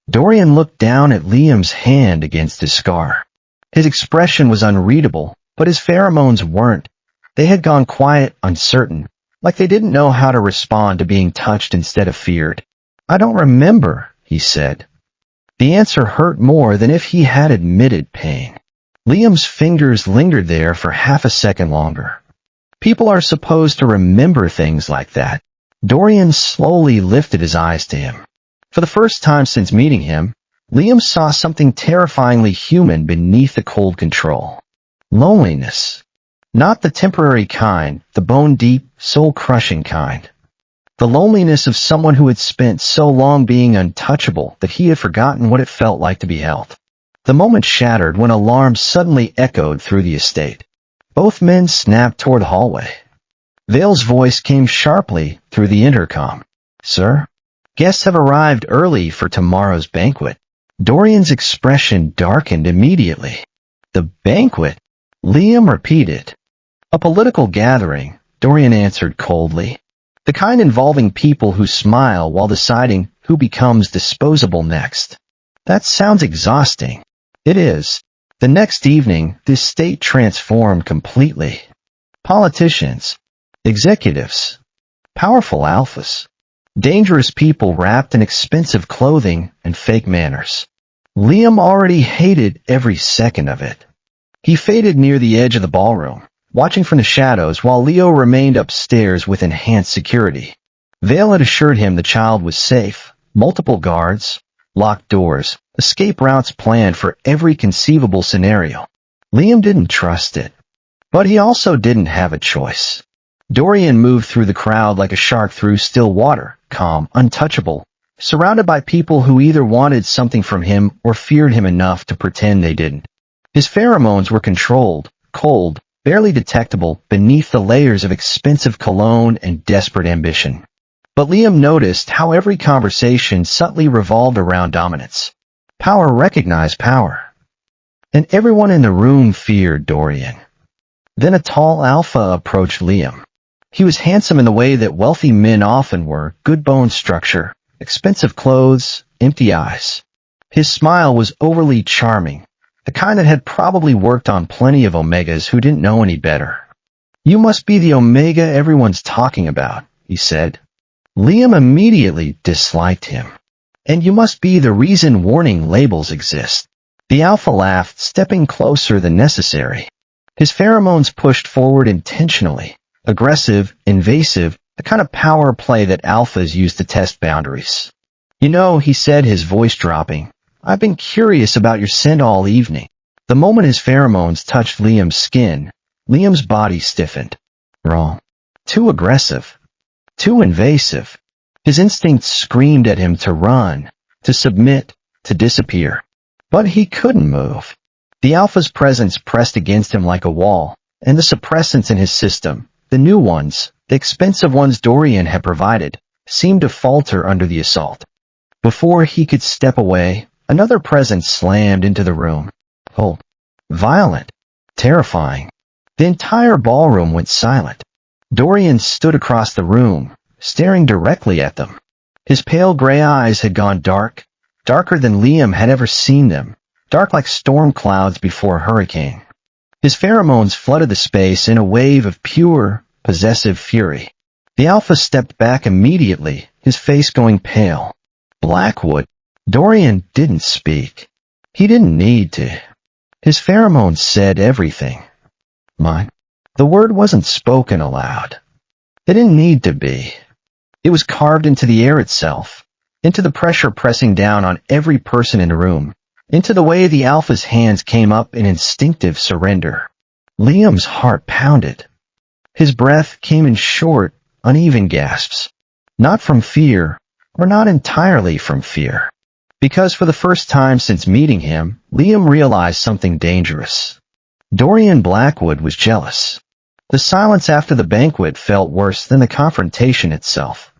Dorian looked down at Liam's hand against his scar. His expression was unreadable, but his pheromones weren't. They had gone quiet, uncertain, like they didn't know how to respond to being touched instead of feared. "I don't remember," he said. The answer hurt more than if he had admitted pain. Liam's fingers lingered there for half a second longer. People are supposed to remember things like that. Dorian slowly lifted his eyes to him. For the first time since meeting him, Liam saw something terrifyingly human beneath the cold control. Loneliness. Not the temporary kind, the bone-deep, soul-crushing kind. The loneliness of someone who had spent so long being untouchable that he had forgotten what it felt like to be held. The moment shattered when alarms suddenly echoed through the estate. Both men snapped toward the hallway. Vale's voice came sharply through the intercom. "Sir, guests have arrived early for tomorrow's banquet." Dorian's expression darkened immediately. "The banquet?" Liam repeated. "A political gathering," Dorian answered coldly. "The kind involving people who smile while deciding who becomes disposable next." "That sounds exhausting." "It is." The next evening, the estate transformed completely. Politicians, executives, powerful alphas, dangerous people wrapped in expensive clothing and fake manners. Liam already hated every second of it. He faded near the edge of the ballroom, watching from the shadows while Leo remained upstairs with enhanced security. Vale had assured him the child was safe, multiple guards, locked doors, escape routes planned for every conceivable scenario. Liam didn't trust it. But he also didn't have a choice. Dorian moved through the crowd like a shark through still water, calm, untouchable, surrounded by people who either wanted something from him or feared him enough to pretend they didn't. His pheromones were controlled, cold, barely detectable beneath the layers of expensive cologne and desperate ambition. But Liam noticed how every conversation subtly revolved around dominance. Power recognized power. And everyone in the room feared Dorian. Then a tall alpha approached Liam. He was handsome in the way that wealthy men often were, good bone structure, expensive clothes, empty eyes. His smile was overly charming, the kind that had probably worked on plenty of Omegas who didn't know any better. "You must be the Omega everyone's talking about," he said. Liam immediately disliked him. "And you must be the reason warning labels exist." The alpha laughed, stepping closer than necessary. His pheromones pushed forward intentionally, aggressive, invasive, the kind of power play that alphas use to test boundaries. "You know," he said, his voice dropping, "I've been curious about your scent all evening." The moment his pheromones touched Liam's skin, Liam's body stiffened. Wrong. Too aggressive. Too invasive. His instincts screamed at him to run, to submit, to disappear. But he couldn't move. The alpha's presence pressed against him like a wall, and the suppressants in his system, the new ones, the expensive ones Dorian had provided, seemed to falter under the assault. Before he could step away, another presence slammed into the room. Cold, violent, terrifying. The entire ballroom went silent. Dorian stood across the room, staring directly at them. His pale gray eyes had gone dark, darker than Liam had ever seen them, dark like storm clouds before a hurricane. His pheromones flooded the space in a wave of pure, possessive fury. The alpha stepped back immediately, his face going pale. Blackwood. Dorian didn't speak. He didn't need to. His pheromones said everything. Mine. The word wasn't spoken aloud. It didn't need to be. It was carved into the air itself, into the pressure pressing down on every person in the room, into the way the alpha's hands came up in instinctive surrender. Liam's heart pounded. His breath came in short, uneven gasps. Not from fear, or not entirely from fear. Because for the first time since meeting him, Liam realized something dangerous. Dorian Blackwood was jealous. The silence after the banquet felt worse than the confrontation itself.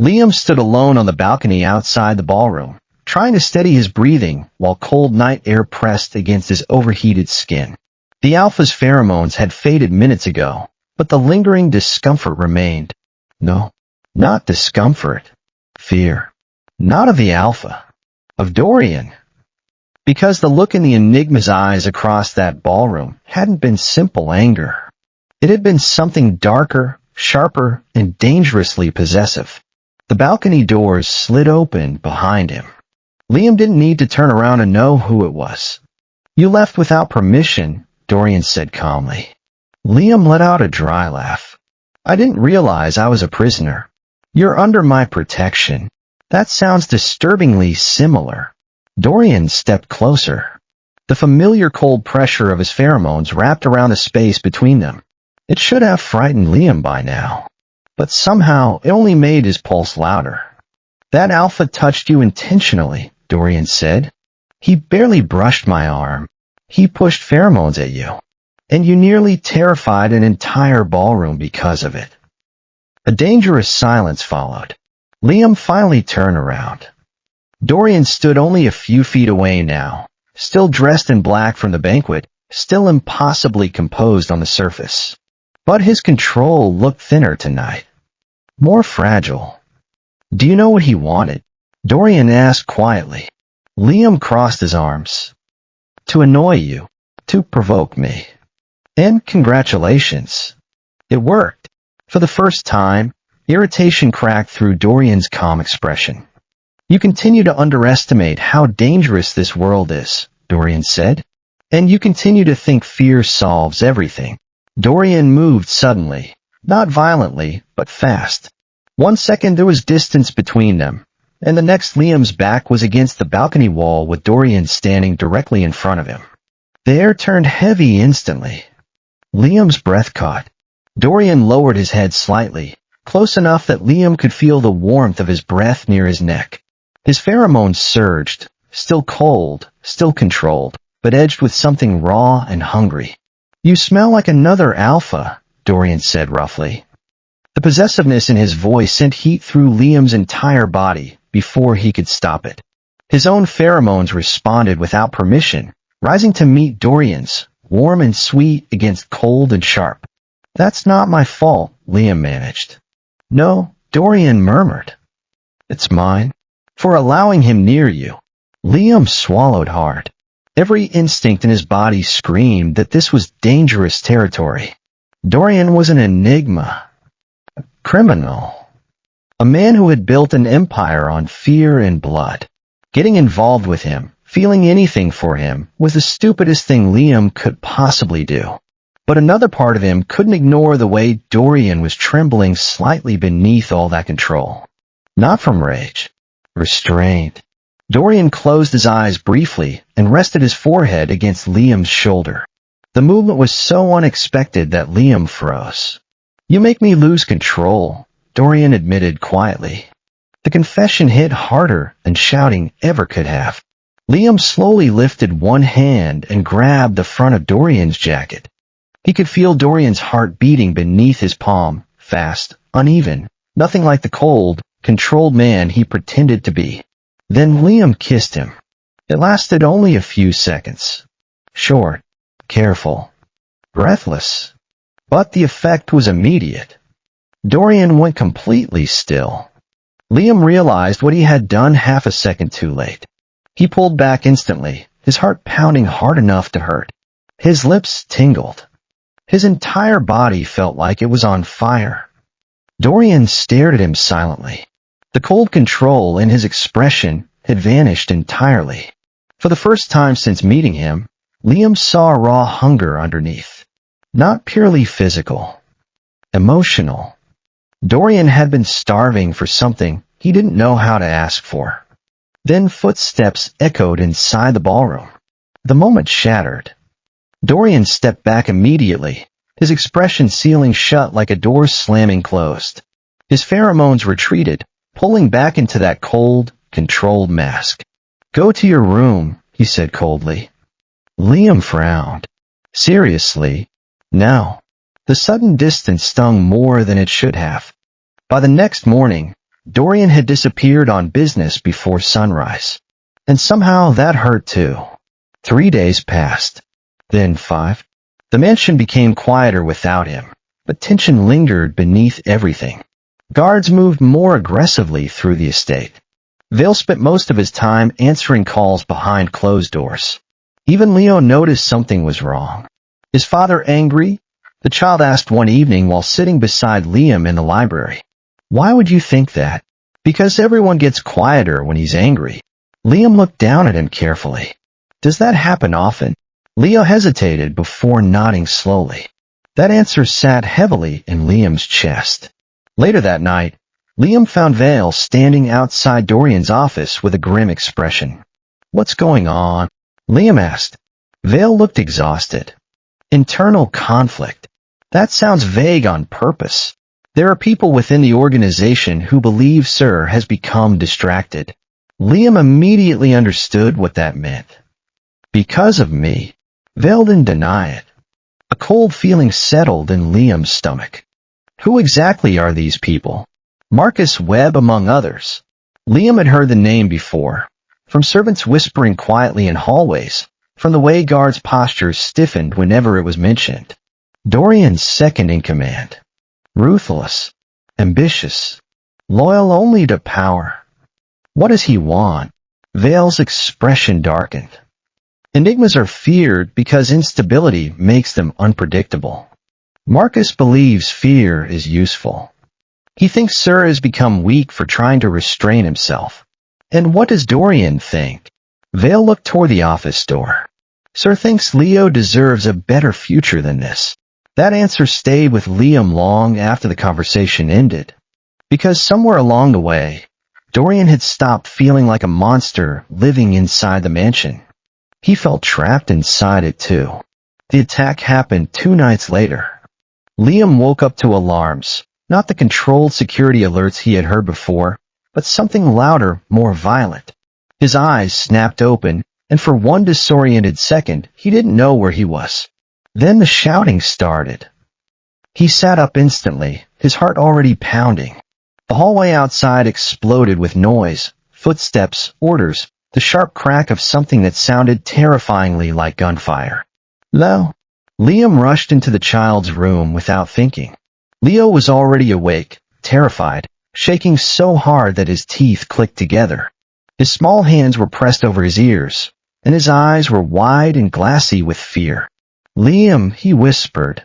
Liam stood alone on the balcony outside the ballroom, trying to steady his breathing while cold night air pressed against his overheated skin. The alpha's pheromones had faded minutes ago, but the lingering discomfort remained. No, not discomfort. Fear. Not of the alpha. Of Dorian. Because the look in the Enigma's eyes across that ballroom hadn't been simple anger. It had been something darker, sharper, and dangerously possessive. The balcony doors slid open behind him. Liam didn't need to turn around and know who it was. You left without permission, Dorian said calmly. Liam let out a dry laugh. I didn't realize I was a prisoner. You're under my protection. That sounds disturbingly similar. Dorian stepped closer. The familiar cold pressure of his pheromones wrapped around the space between them. It should have frightened Liam by now. But somehow it only made his pulse louder. That alpha touched you intentionally, Dorian said. He barely brushed my arm. He pushed pheromones at you. And you nearly terrified an entire ballroom because of it. A dangerous silence followed. Liam finally turned around. Dorian stood only a few feet away now, still dressed in black from the banquet, still impossibly composed on the surface. But his control looked thinner tonight. More fragile. Do you know what he wanted? Dorian asked quietly. Liam crossed his arms. To annoy you. To provoke me. And congratulations. It worked. For the first time, irritation cracked through Dorian's calm expression. You continue to underestimate how dangerous this world is, Dorian said. And you continue to think fear solves everything. Dorian moved suddenly, not violently, but fast. 1 second there was distance between them, and the next Liam's back was against the balcony wall with Dorian standing directly in front of him. The air turned heavy instantly. Liam's breath caught. Dorian lowered his head slightly, close enough that Liam could feel the warmth of his breath near his neck. His pheromones surged, still cold, still controlled, but edged with something raw and hungry. You smell like another alpha, Dorian said roughly. The possessiveness in his voice sent heat through Liam's entire body before he could stop it. His own pheromones responded without permission, rising to meet Dorian's, warm and sweet against cold and sharp. That's not my fault, Liam managed. No, Dorian murmured. It's mine. For allowing him near you. Liam swallowed hard. Every instinct in his body screamed that this was dangerous territory. Dorian was an enigma. A criminal. A man who had built an empire on fear and blood. Getting involved with him, feeling anything for him, was the stupidest thing Liam could possibly do. But another part of him couldn't ignore the way Dorian was trembling slightly beneath all that control. Not from rage. Restrained. Dorian closed his eyes briefly and rested his forehead against Liam's shoulder. The movement was so unexpected that Liam froze. You make me lose control, Dorian admitted quietly. The confession hit harder than shouting ever could have. Liam slowly lifted one hand and grabbed the front of Dorian's jacket. He could feel Dorian's heart beating beneath his palm, fast, uneven, nothing like the cold, controlled man he pretended to be. Then Liam kissed him. It lasted only a few seconds. Short, careful, breathless. But the effect was immediate. Dorian went completely still. Liam realized what he had done half a second too late. He pulled back instantly, his heart pounding hard enough to hurt. His lips tingled. His entire body felt like it was on fire. Dorian stared at him silently. The cold control in his expression had vanished entirely. For the first time since meeting him, Liam saw raw hunger underneath. Not purely physical. Emotional. Dorian had been starving for something he didn't know how to ask for. Then footsteps echoed inside the ballroom. The moment shattered. Dorian stepped back immediately, his expression sealing shut like a door slamming closed. His pheromones retreated, pulling back into that cold, controlled mask. Go to your room, he said coldly. Liam frowned. Seriously? No. The sudden distance stung more than it should have. By the next morning, Dorian had disappeared on business before sunrise. And somehow that hurt too. 3 days passed. Then 5. The mansion became quieter without him, but tension lingered beneath everything. Guards moved more aggressively through the estate. Vale spent most of his time answering calls behind closed doors. Even Leo noticed something was wrong. Is father angry? The child asked one evening while sitting beside Liam in the library. Why would you think that? Because everyone gets quieter when he's angry. Liam looked down at him carefully. Does that happen often? Leo hesitated before nodding slowly. That answer sat heavily in Liam's chest. Later that night, Liam found Vale standing outside Dorian's office with a grim expression. What's going on? Liam asked. Vale looked exhausted. Internal conflict. That sounds vague on purpose. There are people within the organization who believe Sir has become distracted. Liam immediately understood what that meant. Because of me. Vale didn't deny it. A cold feeling settled in Liam's stomach. Who exactly are these people? Marcus Webb among others. Liam had heard the name before, from servants whispering quietly in hallways, from the way guards' postures stiffened whenever it was mentioned. Dorian's second in command. Ruthless, ambitious, loyal only to power. What does he want? Vale's expression darkened. Enigmas are feared because instability makes them unpredictable. Marcus believes fear is useful. He thinks Sir has become weak for trying to restrain himself. And what does Dorian think? Vale looked toward the office door. Sir thinks Leo deserves a better future than this. That answer stayed with Liam long after the conversation ended. Because somewhere along the way, Dorian had stopped feeling like a monster living inside the mansion. He felt trapped inside it too. The attack happened 2 nights later. Liam woke up to alarms, not the controlled security alerts he had heard before, but something louder, more violent. His eyes snapped open, and for one disoriented second, he didn't know where he was. Then the shouting started. He sat up instantly, his heart already pounding. The hallway outside exploded with noise, footsteps, orders, the sharp crack of something that sounded terrifyingly like gunfire. Lo! Liam rushed into the child's room without thinking. Leo was already awake, terrified, shaking so hard that his teeth clicked together. His small hands were pressed over his ears, and his eyes were wide and glassy with fear. Liam, he whispered.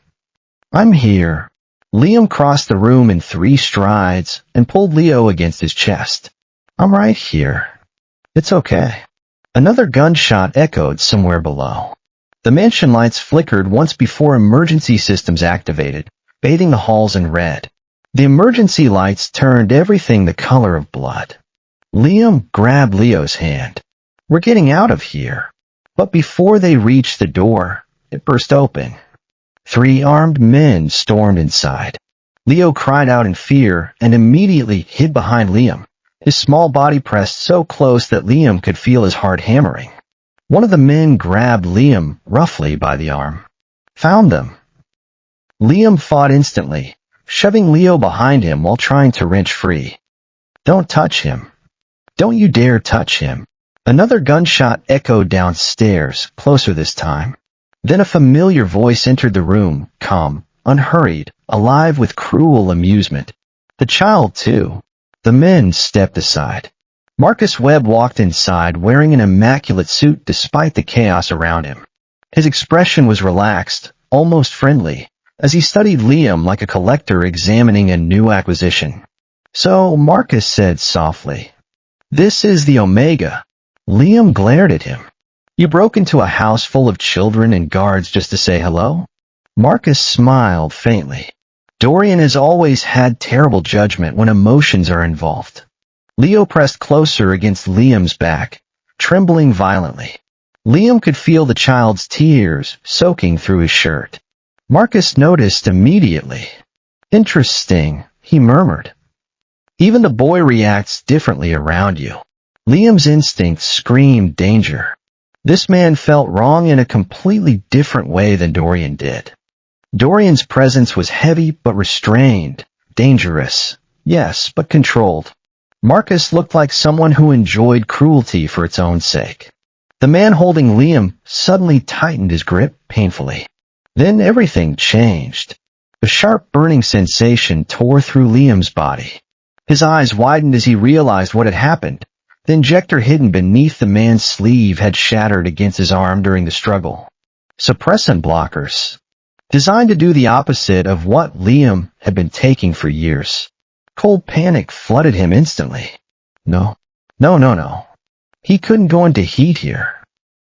I'm here. Liam crossed the room in 3 strides and pulled Leo against his chest. I'm right here. It's okay. Another gunshot echoed somewhere below. The mansion lights flickered once before emergency systems activated, bathing the halls in red. The emergency lights turned everything the color of blood. Liam grabbed Leo's hand. We're getting out of here. But before they reached the door, it burst open. 3 armed men stormed inside. Leo cried out in fear and immediately hid behind Liam, his small body pressed so close that Liam could feel his heart hammering. One of the men grabbed Liam roughly by the arm. Found them. Liam fought instantly, shoving Leo behind him while trying to wrench free. Don't touch him. Don't you dare touch him. Another gunshot echoed downstairs, closer this time. Then a familiar voice entered the room, calm, unhurried, alive with cruel amusement. The child, too. The men stepped aside. Marcus Webb walked inside wearing an immaculate suit despite the chaos around him. His expression was relaxed, almost friendly, as he studied Liam like a collector examining a new acquisition. So Marcus said softly, "This is the Omega." Liam glared at him. "You broke into a house full of children and guards just to say hello?" Marcus smiled faintly. Dorian has always had terrible judgment when emotions are involved. Leo pressed closer against Liam's back, trembling violently. Liam could feel the child's tears soaking through his shirt. Marcus noticed immediately. "Interesting," he murmured. "Even the boy reacts differently around you." Liam's instincts screamed danger. This man felt wrong in a completely different way than Dorian did. Dorian's presence was heavy but restrained, dangerous, yes, but controlled. Marcus looked like someone who enjoyed cruelty for its own sake. The man holding Liam suddenly tightened his grip painfully. Then everything changed. A sharp burning sensation tore through Liam's body. His eyes widened as he realized what had happened. The injector hidden beneath the man's sleeve had shattered against his arm during the struggle. Suppressant blockers. Designed to do the opposite of what Liam had been taking for years. Cold panic flooded him instantly. No. He couldn't go into heat here.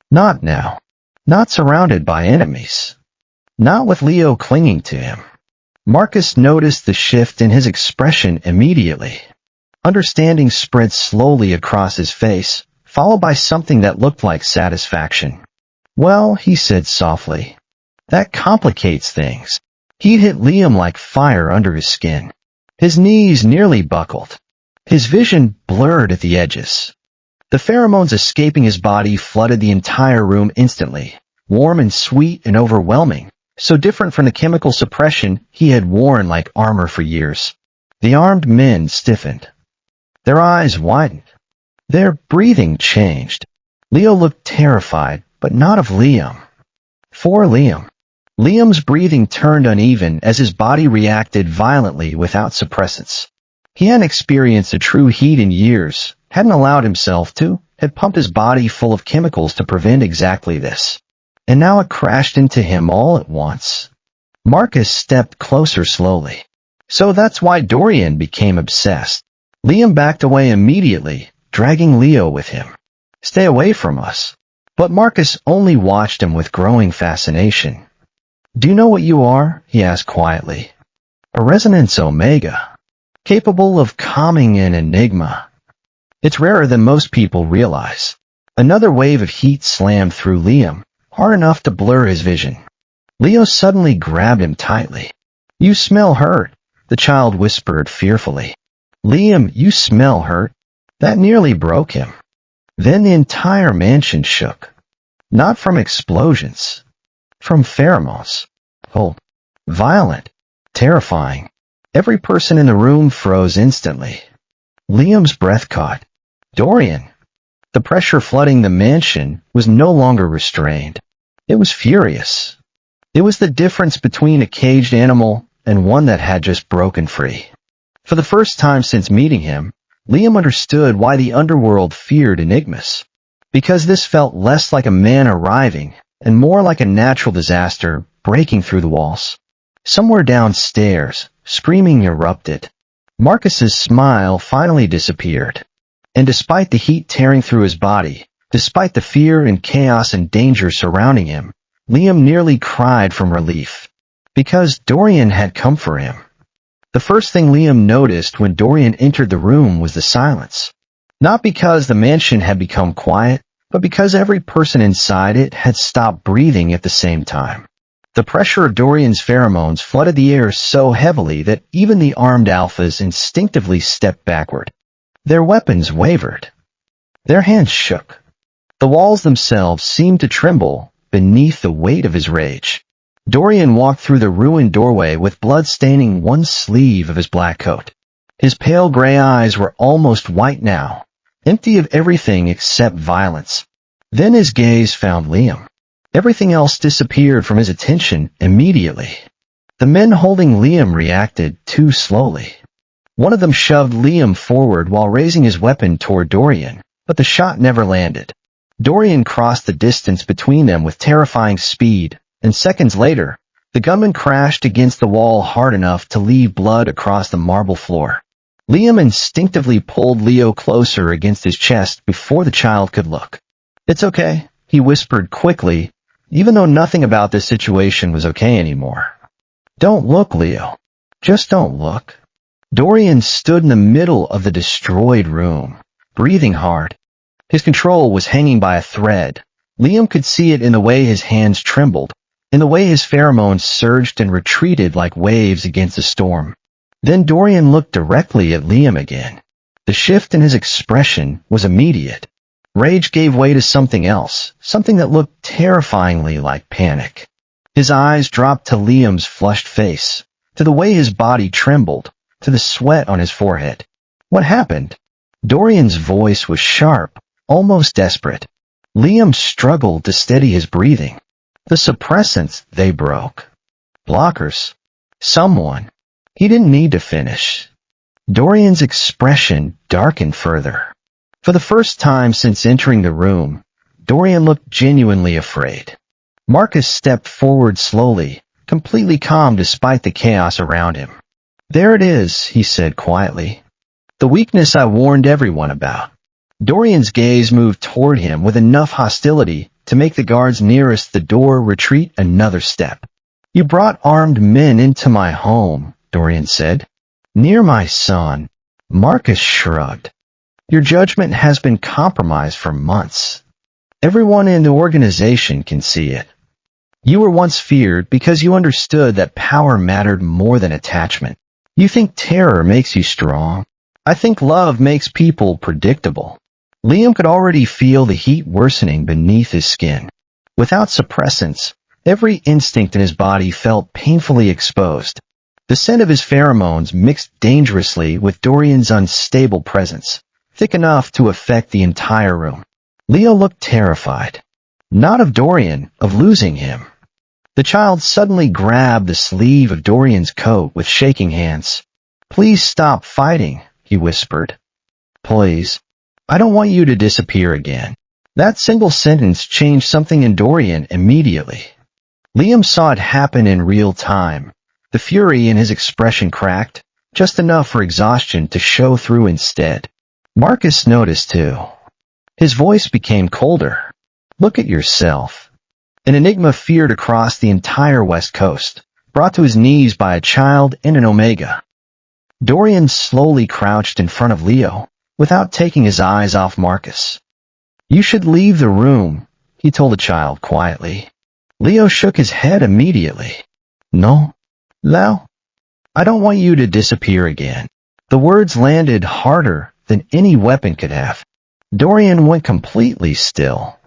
Not now. Not surrounded by enemies. Not with Leo clinging to him. Marcus noticed the shift in his expression immediately. Understanding spread slowly across his face, followed by something that looked like satisfaction. Well, he said softly. That complicates things. He'd hit Liam like fire under his skin. His knees nearly buckled. His vision blurred at the edges. The pheromones escaping his body flooded the entire room instantly, warm and sweet and overwhelming, so different from the chemical suppression he had worn like armor for years. The armed men stiffened. Their eyes widened. Their breathing changed. Leo looked terrified, but not of Liam. For Liam. Liam's breathing turned uneven as his body reacted violently without suppressants. He hadn't experienced a true heat in years, hadn't allowed himself to, had pumped his body full of chemicals to prevent exactly this. And now it crashed into him all at once. Marcus stepped closer slowly. So that's why Dorian became obsessed. Liam backed away immediately, dragging Leo with him. Stay away from us. But Marcus only watched him with growing fascination. Do you know what you are? He asked quietly. A resonance omega. Capable of calming an enigma. It's rarer than most people realize. Another wave of heat slammed through Liam, hard enough to blur his vision. Leo suddenly grabbed him tightly. You smell hurt, the child whispered fearfully. Liam, you smell hurt. That nearly broke him. Then the entire mansion shook. Not from explosions. From pheromones. Cold. Violent. Terrifying. Every person in the room froze instantly. Liam's breath caught. Dorian. The pressure flooding the mansion was no longer restrained. It was furious. It was the difference between a caged animal and one that had just broken free. For the first time since meeting him, Liam understood why the underworld feared enigmas. Because this felt less like a man arriving and more like a natural disaster breaking through the walls. Somewhere downstairs, screaming erupted. Marcus's smile finally disappeared. And despite the heat tearing through his body, despite the fear and chaos and danger surrounding him, Liam nearly cried from relief. Because Dorian had come for him. The first thing Liam noticed when Dorian entered the room was the silence. Not because the mansion had become quiet, but because every person inside it had stopped breathing at the same time. The pressure of Dorian's pheromones flooded the air so heavily that even the armed alphas instinctively stepped backward. Their weapons wavered. Their hands shook. The walls themselves seemed to tremble beneath the weight of his rage. Dorian walked through the ruined doorway with blood staining one sleeve of his black coat. His pale gray eyes were almost white now, empty of everything except violence. Then his gaze found Liam. Everything else disappeared from his attention immediately. The men holding Liam reacted too slowly. One of them shoved Liam forward while raising his weapon toward Dorian, but the shot never landed. Dorian crossed the distance between them with terrifying speed, and seconds later, the gunman crashed against the wall hard enough to leave blood across the marble floor. Liam instinctively pulled Leo closer against his chest before the child could look. It's okay, he whispered quickly, even though nothing about this situation was okay anymore. Don't look, Leo. Just don't look. Dorian stood in the middle of the destroyed room, breathing hard. His control was hanging by a thread. Liam could see it in the way his hands trembled, in the way his pheromones surged and retreated like waves against a storm. Then Dorian looked directly at Liam again. The shift in his expression was immediate. Rage gave way to something else, something that looked terrifyingly like panic. His eyes dropped to Liam's flushed face, to the way his body trembled, to the sweat on his forehead. What happened? Dorian's voice was sharp, almost desperate. Liam struggled to steady his breathing. The suppressants, they broke. Blockers. Someone. He didn't need to finish. Dorian's expression darkened further. For the first time since entering the room, Dorian looked genuinely afraid. Marcus stepped forward slowly, completely calm despite the chaos around him. "There it is," he said quietly. "The weakness I warned everyone about." Dorian's gaze moved toward him with enough hostility to make the guards nearest the door retreat another step. "You brought armed men into my home," Dorian said. "Near my son." Marcus shrugged. "Your judgment has been compromised for months. Everyone in the organization can see it. You were once feared because you understood that power mattered more than attachment. You think terror makes you strong. I think love makes people predictable." Liam could already feel the heat worsening beneath his skin. Without suppressants, every instinct in his body felt painfully exposed. The scent of his pheromones mixed dangerously with Dorian's unstable presence, thick enough to affect the entire room. Leo looked terrified. Not of Dorian, of losing him. The child suddenly grabbed the sleeve of Dorian's coat with shaking hands. "Please stop fighting," he whispered. "Please. I don't want you to disappear again." That single sentence changed something in Dorian immediately. Liam saw it happen in real time. The fury in his expression cracked, just enough for exhaustion to show through instead. Marcus noticed too. His voice became colder. "Look at yourself." An enigma feared across the entire West Coast, brought to his knees by a child in an Omega. Dorian slowly crouched in front of Leo, without taking his eyes off Marcus. "You should leave the room," he told the child quietly. Leo shook his head immediately. "No, Leo, I don't want you to disappear again." The words landed harder than any weapon could have. Dorian went completely still.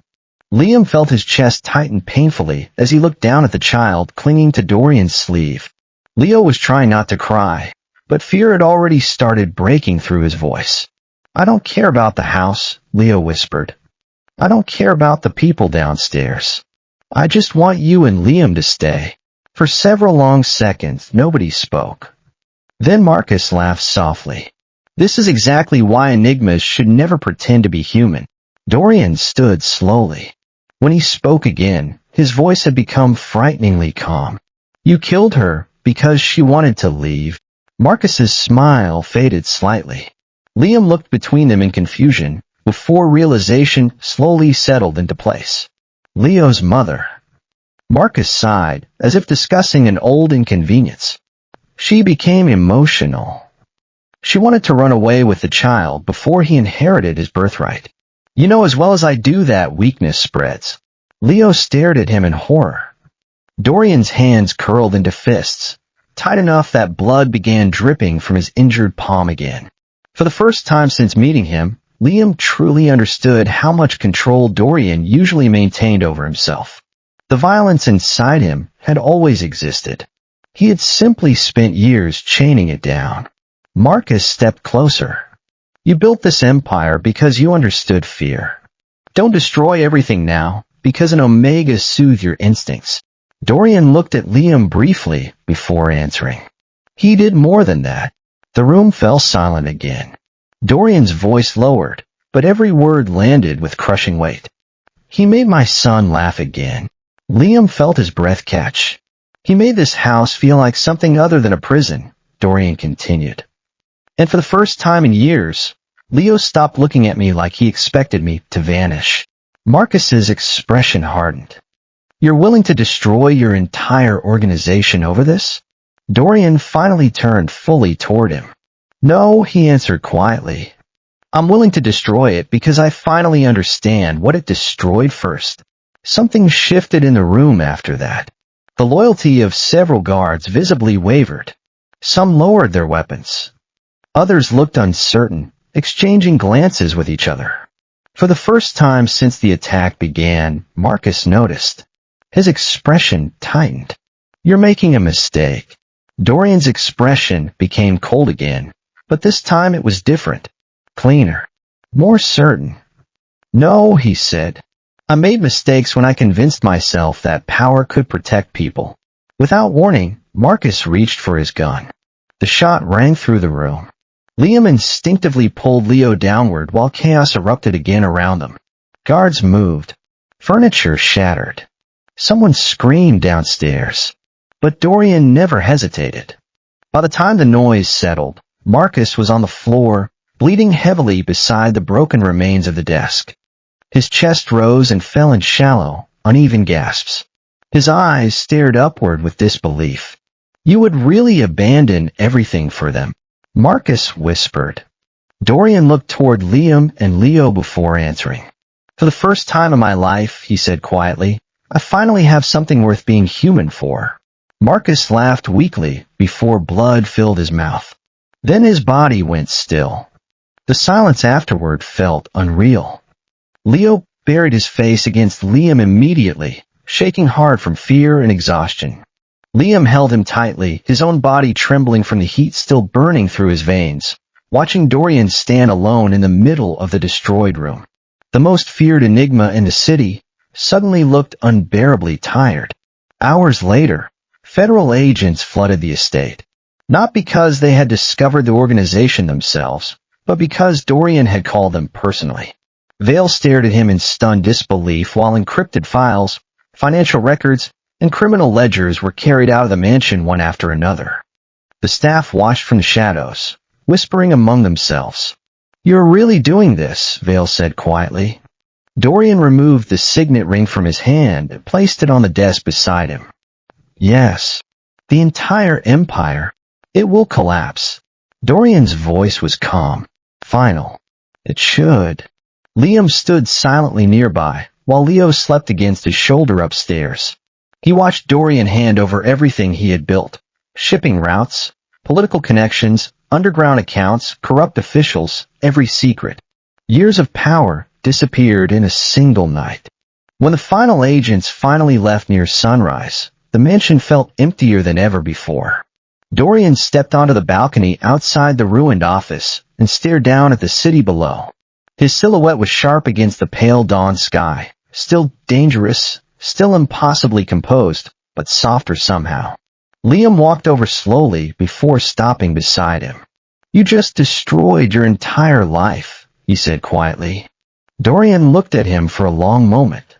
Liam felt his chest tighten painfully as he looked down at the child clinging to Dorian's sleeve. Leo was trying not to cry, but fear had already started breaking through his voice. "I don't care about the house," Leo whispered. "I don't care about the people downstairs. I just want you and Liam to stay." For several long seconds, nobody spoke. Then Marcus laughed softly. "This is exactly why enigmas should never pretend to be human." Dorian stood slowly. When he spoke again, his voice had become frighteningly calm. "You killed her because she wanted to leave." Marcus's smile faded slightly. Liam looked between them in confusion, before realization slowly settled into place. Leo's mother. Marcus sighed, as if discussing an old inconvenience. She became emotional. She wanted to run away with the child before he inherited his birthright. "You know as well as I do that weakness spreads." Leo stared at him in horror. Dorian's hands curled into fists, tight enough that blood began dripping from his injured palm again. For the first time since meeting him, Liam truly understood how much control Dorian usually maintained over himself. The violence inside him had always existed. He had simply spent years chaining it down. Marcus stepped closer. "You built this empire because you understood fear. Don't destroy everything now, because an Omega soothed your instincts." Dorian looked at Liam briefly before answering. "He did more than that." The room fell silent again. Dorian's voice lowered, but every word landed with crushing weight. "He made my son laugh again." Liam felt his breath catch. "He made this house feel like something other than a prison," Dorian continued. "And for the first time in years, Leo stopped looking at me like he expected me to vanish." Marcus's expression hardened. "You're willing to destroy your entire organization over this?" Dorian finally turned fully toward him. "No," he answered quietly. "I'm willing to destroy it because I finally understand what it destroyed first." Something shifted in the room after that. The loyalty of several guards visibly wavered. Some lowered their weapons. Others looked uncertain, exchanging glances with each other. For the first time since the attack began, Marcus noticed. His expression tightened. "You're making a mistake." Dorian's expression became cold again, but this time it was different. Cleaner. More certain. "No," he said. "I made mistakes when I convinced myself that power could protect people." Without warning, Marcus reached for his gun. The shot rang through the room. Liam instinctively pulled Leo downward while chaos erupted again around them. Guards moved. Furniture shattered. Someone screamed downstairs. But Dorian never hesitated. By the time the noise settled, Marcus was on the floor, bleeding heavily beside the broken remains of the desk. His chest rose and fell in shallow, uneven gasps. His eyes stared upward with disbelief. "You would really abandon everything for them?" Marcus whispered. Dorian looked toward Liam and Leo before answering. "For the first time in my life," he said quietly, "I finally have something worth being human for." Marcus laughed weakly before blood filled his mouth. Then his body went still. The silence afterward felt unreal. Leo buried his face against Liam immediately, shaking hard from fear and exhaustion. Liam held him tightly, his own body trembling from the heat still burning through his veins, watching Dorian stand alone in the middle of the destroyed room. The most feared enigma in the city suddenly looked unbearably tired. Hours later, federal agents flooded the estate. Not because they had discovered the organization themselves, but because Dorian had called them personally. Vale stared at him in stunned disbelief while encrypted files, financial records, and criminal ledgers were carried out of the mansion one after another. The staff watched from the shadows, whispering among themselves. "You're really doing this," Vale said quietly. Dorian removed the signet ring from his hand and placed it on the desk beside him. "Yes. The entire empire. It will collapse." Dorian's voice was calm, final. "It should." Liam stood silently nearby, while Leo slept against his shoulder upstairs. He watched Dorian hand over everything he had built. Shipping routes, political connections, underground accounts, corrupt officials, every secret. Years of power disappeared in a single night. When the final agents finally left near sunrise, the mansion felt emptier than ever before. Dorian stepped onto the balcony outside the ruined office and stared down at the city below. His silhouette was sharp against the pale dawn sky, still dangerous, still impossibly composed, but softer somehow. Liam walked over slowly before stopping beside him. "You just destroyed your entire life," he said quietly. Dorian looked at him for a long moment.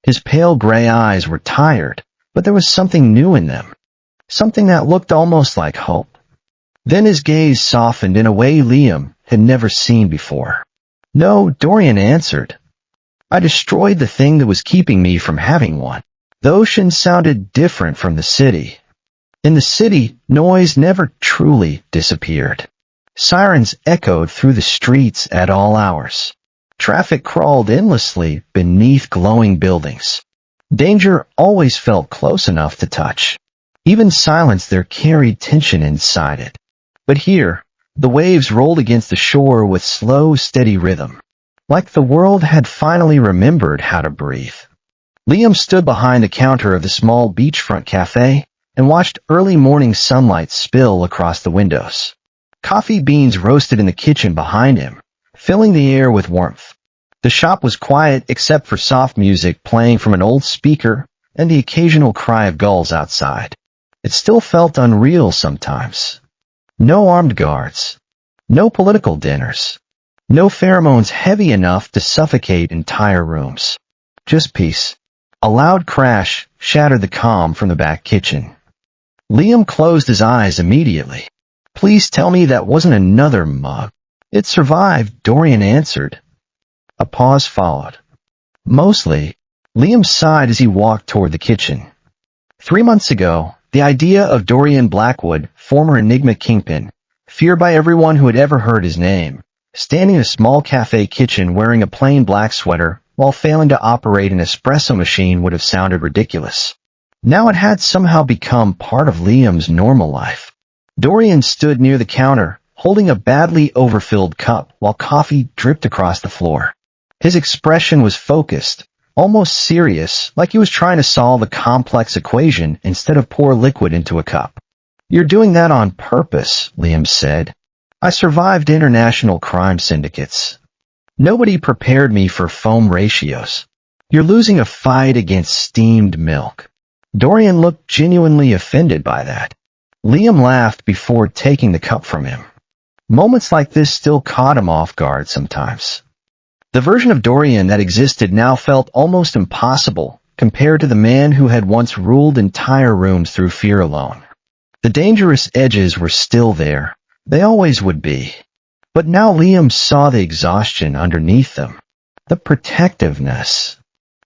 His pale gray eyes were tired, but there was something new in them. Something that looked almost like hope. Then his gaze softened in a way Liam had never seen before. "No," Dorian answered. "I destroyed the thing that was keeping me from having one." The ocean sounded different from the city. In the city, noise never truly disappeared. Sirens echoed through the streets at all hours. Traffic crawled endlessly beneath glowing buildings. Danger always felt close enough to touch. Even silence there carried tension inside it. But here, the waves rolled against the shore with slow, steady rhythm, like the world had finally remembered how to breathe. Liam stood behind the counter of the small beachfront cafe and watched early morning sunlight spill across the windows. Coffee beans roasted in the kitchen behind him, filling the air with warmth. The shop was quiet except for soft music playing from an old speaker and the occasional cry of gulls outside. It still felt unreal sometimes. No armed guards. No political dinners. No pheromones heavy enough to suffocate entire rooms. Just peace. A loud crash shattered the calm from the back kitchen. Liam closed his eyes immediately. "Please tell me that wasn't another mug." "It survived," Dorian answered. A pause followed. "Mostly." Liam sighed as he walked toward the kitchen. 3 months ago, the idea of Dorian Blackwood, former Enigma kingpin, feared by everyone who had ever heard his name, standing in a small cafe kitchen wearing a plain black sweater while failing to operate an espresso machine would have sounded ridiculous. Now it had somehow become part of Liam's normal life. Dorian stood near the counter, holding a badly overfilled cup while coffee dripped across the floor. His expression was focused, almost serious, like he was trying to solve a complex equation instead of pour liquid into a cup. "You're doing that on purpose," Liam said. "I survived international crime syndicates. Nobody prepared me for foam ratios. You're losing a fight against steamed milk." Dorian looked genuinely offended by that. Liam laughed before taking the cup from him. Moments like this still caught him off guard sometimes. The version of Dorian that existed now felt almost impossible compared to the man who had once ruled entire rooms through fear alone. The dangerous edges were still there. They always would be. But now Liam saw the exhaustion underneath them. The protectiveness.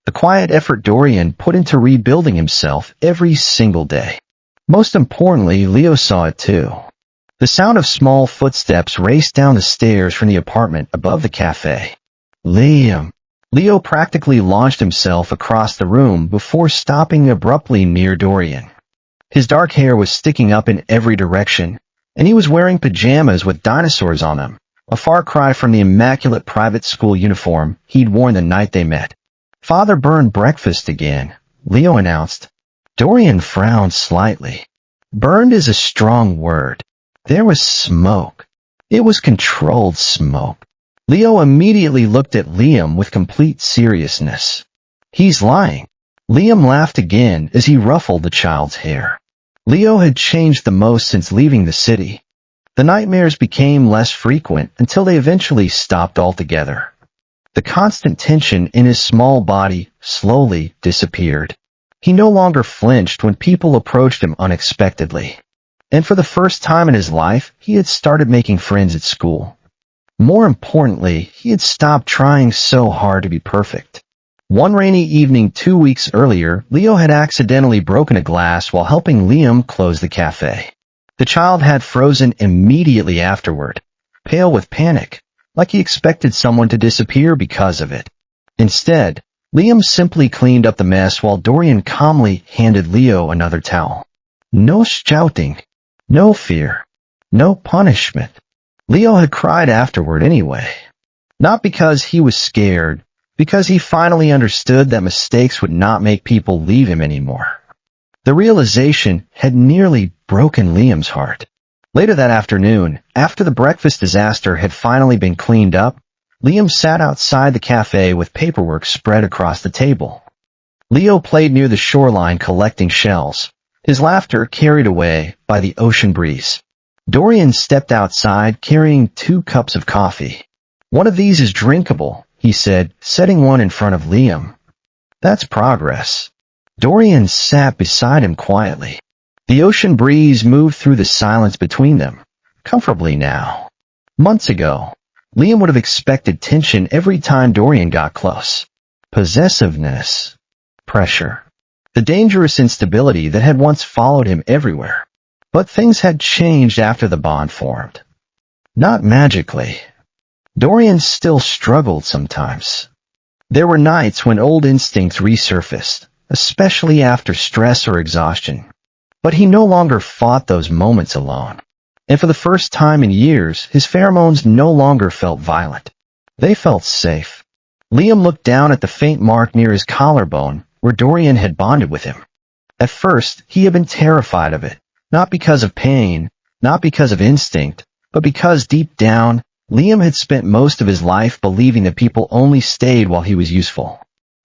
The quiet effort Dorian put into rebuilding himself every single day. Most importantly, Leo saw it too. The sound of small footsteps raced down the stairs from the apartment above the cafe. Liam. Leo practically launched himself across the room before stopping abruptly near Dorian. His dark hair was sticking up in every direction, and he was wearing pajamas with dinosaurs on them, a far cry from the immaculate private school uniform he'd worn the night they met. "Father burned breakfast again," Leo announced. Dorian frowned slightly. Burned is a strong word. There was smoke. It was controlled smoke. Leo immediately looked at Liam with complete seriousness. "He's lying." Liam laughed again as he ruffled the child's hair. Leo had changed the most since leaving the city. The nightmares became less frequent until they eventually stopped altogether. The constant tension in his small body slowly disappeared. He no longer flinched when people approached him unexpectedly. And for the first time in his life, he had started making friends at school. More importantly, he had stopped trying so hard to be perfect. One rainy evening 2 weeks earlier, Leo had accidentally broken a glass while helping Liam close the cafe. The child had frozen immediately afterward, pale with panic, like he expected someone to disappear because of it. Instead, Liam simply cleaned up the mess while Dorian calmly handed Leo another towel. No shouting, no fear, no punishment. Leo had cried afterward anyway. Not because he was scared, because he finally understood that mistakes would not make people leave him anymore. The realization had nearly broken Liam's heart. Later that afternoon, after the breakfast disaster had finally been cleaned up, Liam sat outside the cafe with paperwork spread across the table. Leo played near the shoreline collecting shells, his laughter carried away by the ocean breeze. Dorian stepped outside carrying 2 cups of coffee. "One of these is drinkable," he said, setting one in front of Liam. "That's progress." Dorian sat beside him quietly. The ocean breeze moved through the silence between them, comfortably now. Months ago, Liam would have expected tension every time Dorian got close. Possessiveness. Pressure. The dangerous instability that had once followed him everywhere. But things had changed after the bond formed. Not magically. Dorian still struggled sometimes. There were nights when old instincts resurfaced, especially after stress or exhaustion. But he no longer fought those moments alone. And for the first time in years, his pheromones no longer felt violent. They felt safe. Liam looked down at the faint mark near his collarbone, where Dorian had bonded with him. At first, he had been terrified of it, not because of pain, not because of instinct, but because deep down, Liam had spent most of his life believing that people only stayed while he was useful.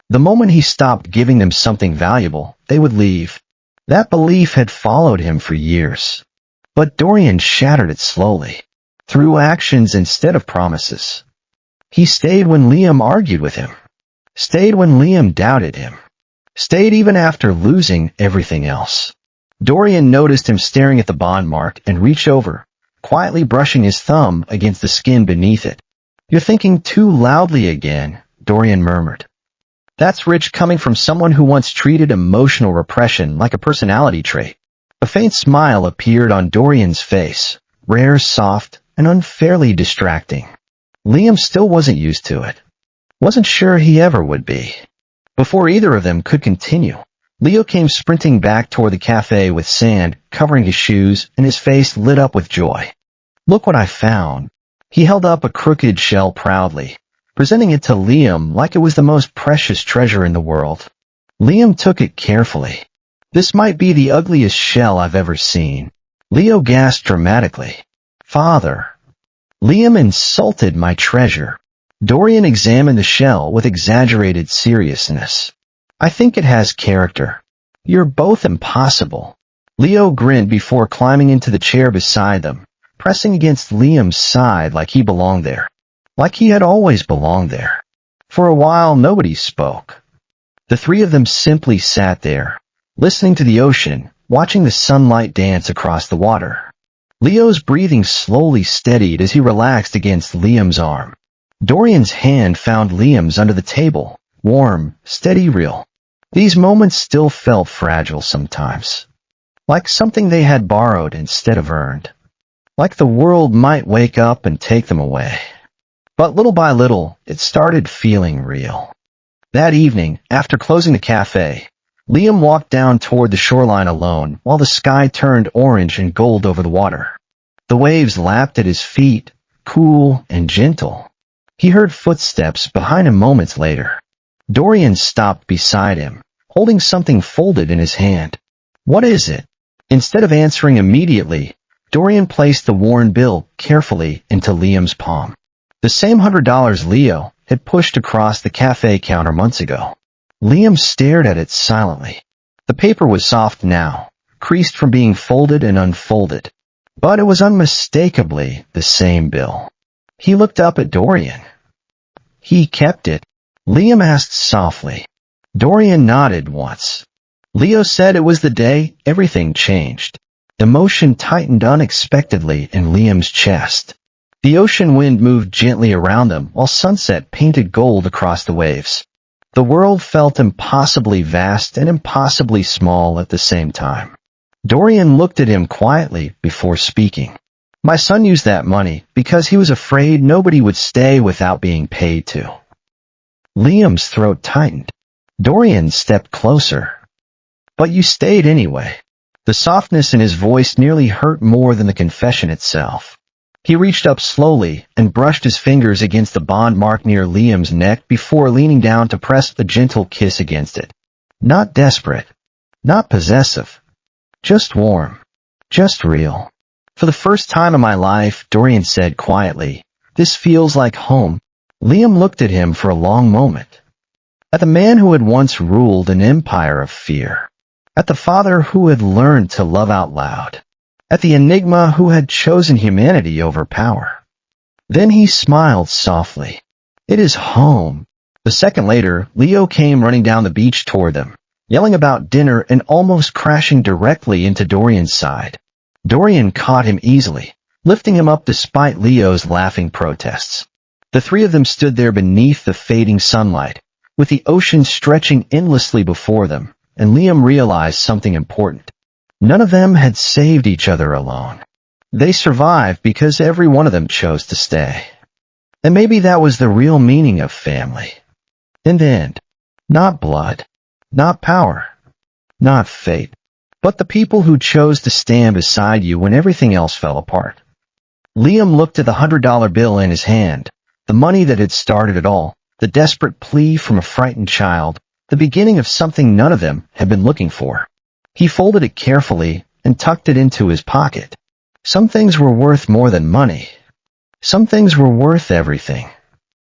The moment he stopped giving them something valuable, they would leave. That belief had followed him for years. But Dorian shattered it slowly, through actions instead of promises. He stayed when Liam argued with him, stayed when Liam doubted him, stayed even after losing everything else. Dorian noticed him staring at the bond mark and reached over, quietly brushing his thumb against the skin beneath it. "You're thinking too loudly again," Dorian murmured. That's rich coming from someone who once treated emotional repression like a personality trait. A faint smile appeared on Dorian's face, rare, soft, and unfairly distracting. Liam still wasn't used to it. Wasn't sure he ever would be. Before either of them could continue, Leo came sprinting back toward the cafe with sand covering his shoes and his face lit up with joy. Look what I found. He held up a crooked shell proudly, presenting it to Liam like it was the most precious treasure in the world. Liam took it carefully. This might be the ugliest shell I've ever seen. Leo gasped dramatically. Father. Liam insulted my treasure. Dorian examined the shell with exaggerated seriousness. I think it has character. You're both impossible. Leo grinned before climbing into the chair beside them, pressing against Liam's side like he belonged there. Like he had always belonged there. For a while, nobody spoke. The three of them simply sat there, listening to the ocean, watching the sunlight dance across the water. Leo's breathing slowly steadied as he relaxed against Liam's arm. Dorian's hand found Liam's under the table, warm, steady, real. These moments still felt fragile sometimes. Like something they had borrowed instead of earned. Like the world might wake up and take them away. But little by little, it started feeling real. That evening, after closing the cafe, Liam walked down toward the shoreline alone while the sky turned orange and gold over the water. The waves lapped at his feet, cool and gentle. He heard footsteps behind him moments later. Dorian stopped beside him, holding something folded in his hand. What is it? Instead of answering immediately, Dorian placed the worn bill carefully into Liam's palm. The same $100 Leo had pushed across the cafe counter months ago. Liam stared at it silently. The paper was soft now, creased from being folded and unfolded. But it was unmistakably the same bill. He looked up at Dorian. He kept it? Liam asked softly. Dorian nodded once. Leo said it was the day everything changed. Emotion tightened unexpectedly in Liam's chest. The ocean wind moved gently around them while sunset painted gold across the waves. The world felt impossibly vast and impossibly small at the same time. Dorian looked at him quietly before speaking. My son used that money because he was afraid nobody would stay without being paid to. Liam's throat tightened. Dorian stepped closer. But you stayed anyway. The softness in his voice nearly hurt more than the confession itself. He reached up slowly and brushed his fingers against the bond mark near Liam's neck before leaning down to press a gentle kiss against it. Not desperate. Not possessive. Just warm. Just real. For the first time in my life, Dorian said quietly, this feels like home. Liam looked at him for a long moment. At the man who had once ruled an empire of fear. At the father who had learned to love out loud. At the enigma who had chosen humanity over power. Then he smiled softly. It is home. A second later, Leo came running down the beach toward them, yelling about dinner and almost crashing directly into Dorian's side. Dorian caught him easily, lifting him up despite Leo's laughing protests. The three of them stood there beneath the fading sunlight, with the ocean stretching endlessly before them, and Liam realized something important. None of them had saved each other alone. They survived because every one of them chose to stay. And maybe that was the real meaning of family. In the end, not blood, not power, not fate, but the people who chose to stand beside you when everything else fell apart. Liam looked at the $100 bill in his hand, the money that had started it all, the desperate plea from a frightened child, the beginning of something none of them had been looking for. He folded it carefully and tucked it into his pocket. Some things were worth more than money. Some things were worth everything.